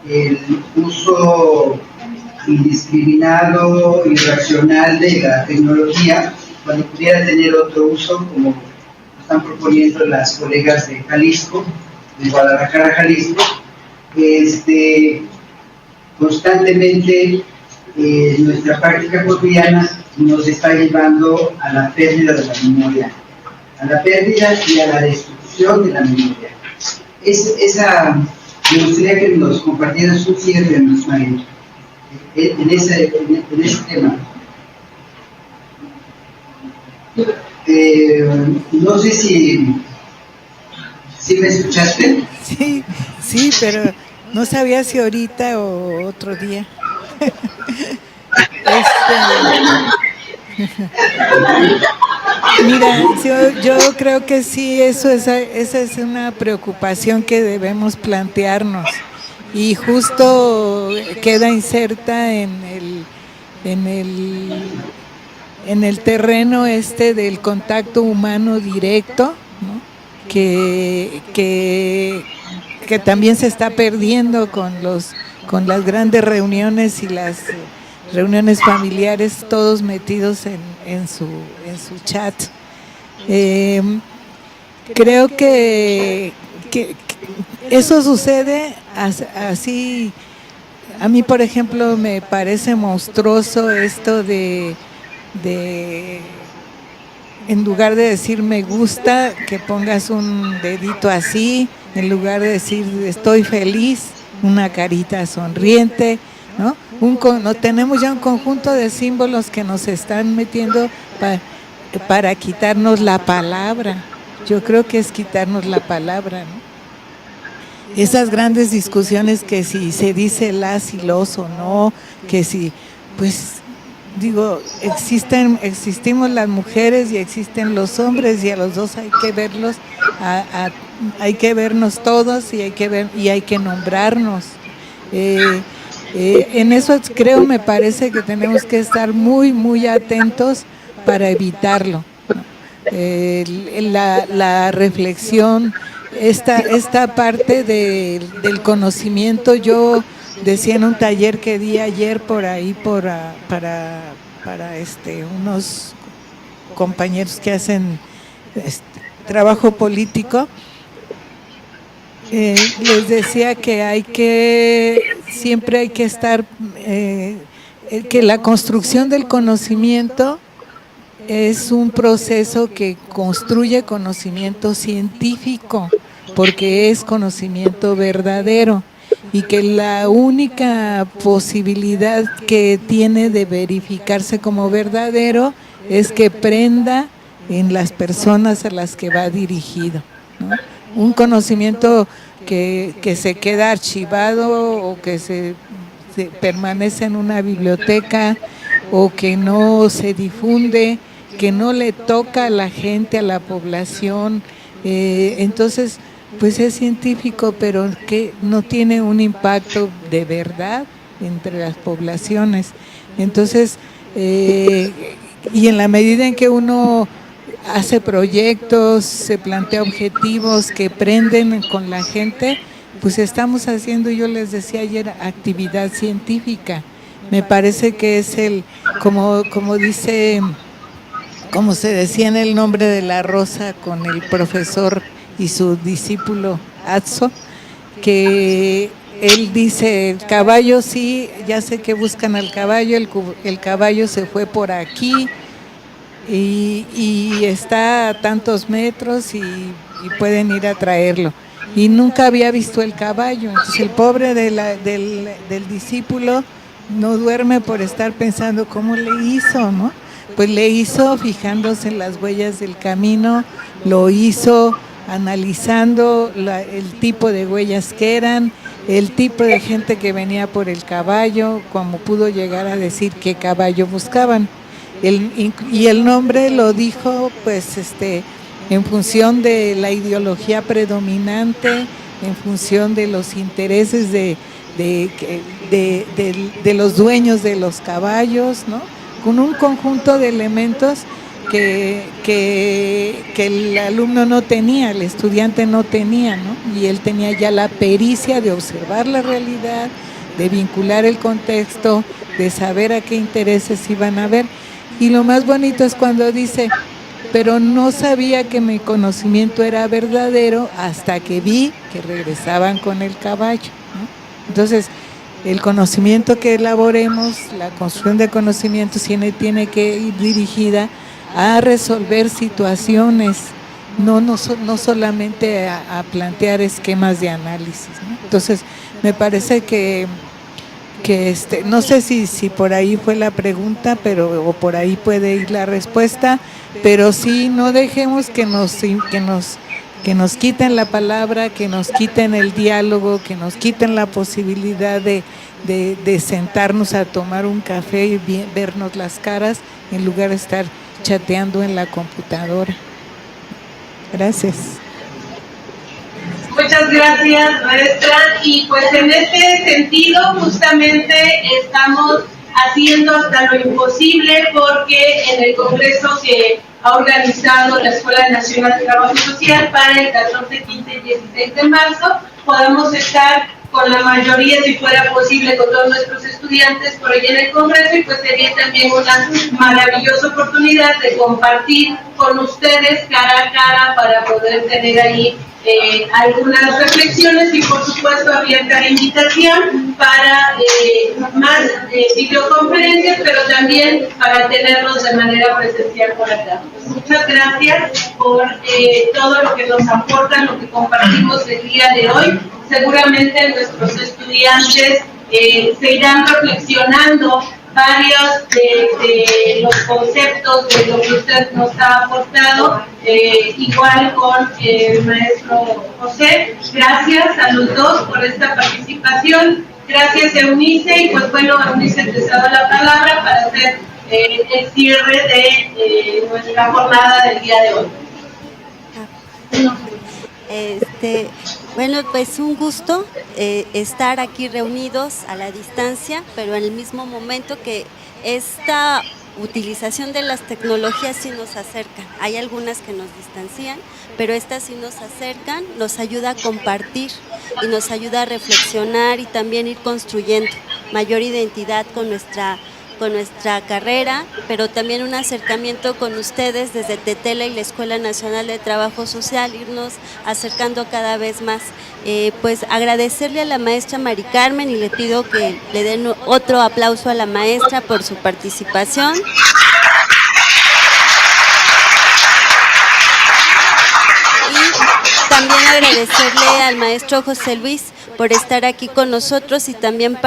El uso indiscriminado, irracional de la tecnología, cuando pudiera tener otro uso, como están proponiendo las colegas de Jalisco, de Guadalajara, Jalisco, constantemente nuestra práctica cotidiana nos está llevando a la pérdida de la memoria, a la pérdida y a la destrucción de la memoria. Me gustaría que nos compartieras un cierre, María, en ese tema. No sé si me escuchaste. Sí, pero no sabía si ahorita o otro día. Mira, yo creo que sí, esa es una preocupación que debemos plantearnos, y justo queda inserta en el terreno del contacto humano directo, ¿no? que también se está perdiendo con las grandes reuniones y las reuniones familiares, todos metidos en su chat. Creo que eso sucede así. A mí, por ejemplo, me parece monstruoso esto de en lugar de decir me gusta, que pongas un dedito así, en lugar de decir estoy feliz, una carita sonriente, ¿no? Tenemos ya un conjunto de símbolos que nos están metiendo para quitarnos la palabra. Yo creo que es quitarnos la palabra, ¿no? Esas grandes discusiones que si se dice las y los o no, que si, pues digo, existimos las mujeres y existen los hombres, y a los dos hay que verlos, hay que vernos todos, y hay que nombrarnos. En eso me parece que tenemos que estar muy, muy atentos para evitarlo, ¿no? La reflexión, esta parte del conocimiento. Yo decía en un taller que di ayer por ahí para unos compañeros que hacen trabajo político, les decía que siempre hay que estar, que la construcción del conocimiento es un proceso que construye conocimiento científico, porque es conocimiento verdadero, y que la única posibilidad que tiene de verificarse como verdadero es que prenda en las personas a las que va dirigido, ¿no? Un conocimiento que se queda archivado, o que se permanece en una biblioteca, o que no se difunde, que no le toca a la gente, a la población, entonces pues es científico, pero que no tiene un impacto de verdad entre las poblaciones. Entonces, y en la medida en que uno hace proyectos, se plantea objetivos que prenden con la gente, pues estamos haciendo, yo les decía ayer, actividad científica. Me parece que es como dice, como se decía en El nombre de la rosa con el profesor y su discípulo Atzo, que él dice, el caballo sí, ya sé que buscan al caballo, el caballo se fue por aquí y está a tantos metros y pueden ir a traerlo. Y nunca había visto el caballo, entonces el pobre del discípulo no duerme por estar pensando cómo le hizo, ¿no? Pues le hizo fijándose en las huellas del camino, lo hizo analizando el tipo de huellas que eran, el tipo de gente que venía por el caballo, como pudo llegar a decir qué caballo buscaban. Y el nombre lo dijo pues en función de la ideología predominante, en función de los intereses de los dueños de los caballos, ¿no? Con un conjunto de elementos que el alumno no tenía, el estudiante no tenía, ¿no? Y él tenía ya la pericia de observar la realidad, de vincular el contexto, de saber a qué intereses iban a ver. Y lo más bonito es cuando dice, pero no sabía que mi conocimiento era verdadero hasta que vi que regresaban con el caballo, ¿no? Entonces, el conocimiento que elaboremos, la construcción de conocimientos tiene que ir dirigida a resolver situaciones, no solamente a plantear esquemas de análisis, ¿no? Entonces, me parece que no sé si por ahí fue la pregunta, o por ahí puede ir la respuesta, pero sí, no dejemos que nos quiten la palabra, que nos quiten el diálogo, que nos quiten la posibilidad de sentarnos a tomar un café y vernos las caras en lugar de estar chateando en la computadora. Gracias. Muchas gracias, maestra. Y pues en este sentido justamente estamos haciendo hasta lo imposible porque en el congreso que ha organizado la Escuela Nacional de Trabajo Social para el 14, 15 y 16 de marzo podamos estar con la mayoría, si fuera posible, con todos nuestros estudiantes por ahí en el congreso, y pues sería también una maravillosa oportunidad de compartir con ustedes cara a cara para poder tener ahí algunas reflexiones y por supuesto abierta la invitación para más videoconferencias, pero también para tenerlos de manera presencial por acá. Pues muchas gracias por todo lo que nos aportan, lo que compartimos el día de hoy. Seguramente nuestros estudiantes se irán reflexionando varios de los conceptos de lo que usted nos ha aportado, igual con el maestro José. Gracias a los dos por esta participación. Gracias, Eunice. Y pues bueno, Eunice, te cedo la palabra para hacer el cierre de nuestra jornada del día de hoy. Bueno, pues un gusto estar aquí reunidos a la distancia, pero en el mismo momento que esta utilización de las tecnologías sí nos acercan. Hay algunas que nos distancian, pero estas sí nos acercan, nos ayuda a compartir y nos ayuda a reflexionar y también ir construyendo mayor identidad con nuestra carrera, pero también un acercamiento con ustedes desde Tetela y la Escuela Nacional de Trabajo Social, irnos acercando cada vez más. Pues agradecerle a la maestra Mari Carmen y le pido que le den otro aplauso a la maestra por su participación. Y también agradecerle al maestro José Luis por estar aquí con nosotros y también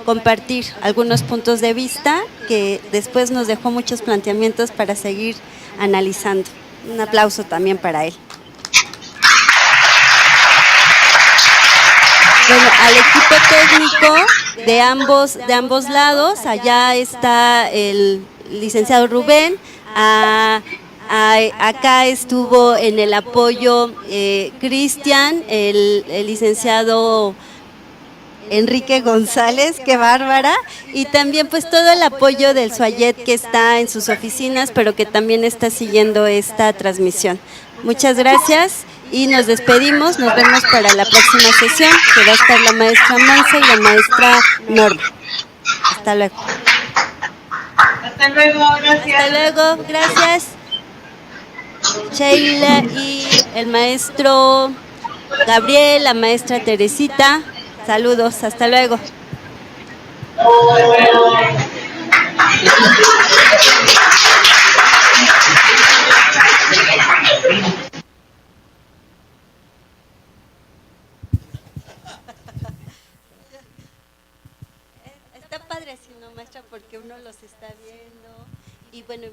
compartir algunos puntos de vista que después nos dejó muchos planteamientos para seguir analizando. Un aplauso también para él. Bueno, al equipo técnico de ambos lados, allá está el licenciado Rubén, acá estuvo en el apoyo Cristian, el licenciado Enrique González, qué bárbara, y también pues todo el apoyo del SUAYET que está en sus oficinas, pero que también está siguiendo esta transmisión. Muchas gracias y nos despedimos, nos vemos para la próxima sesión, que va a estar la maestra Monse y la maestra Norma. Hasta luego. Hasta luego, gracias. Hasta luego, gracias. Sheila y el maestro Gabriel, la maestra Teresita, saludos, hasta luego. Está padre así, ¿no, maestra? Porque uno los está viendo y bueno,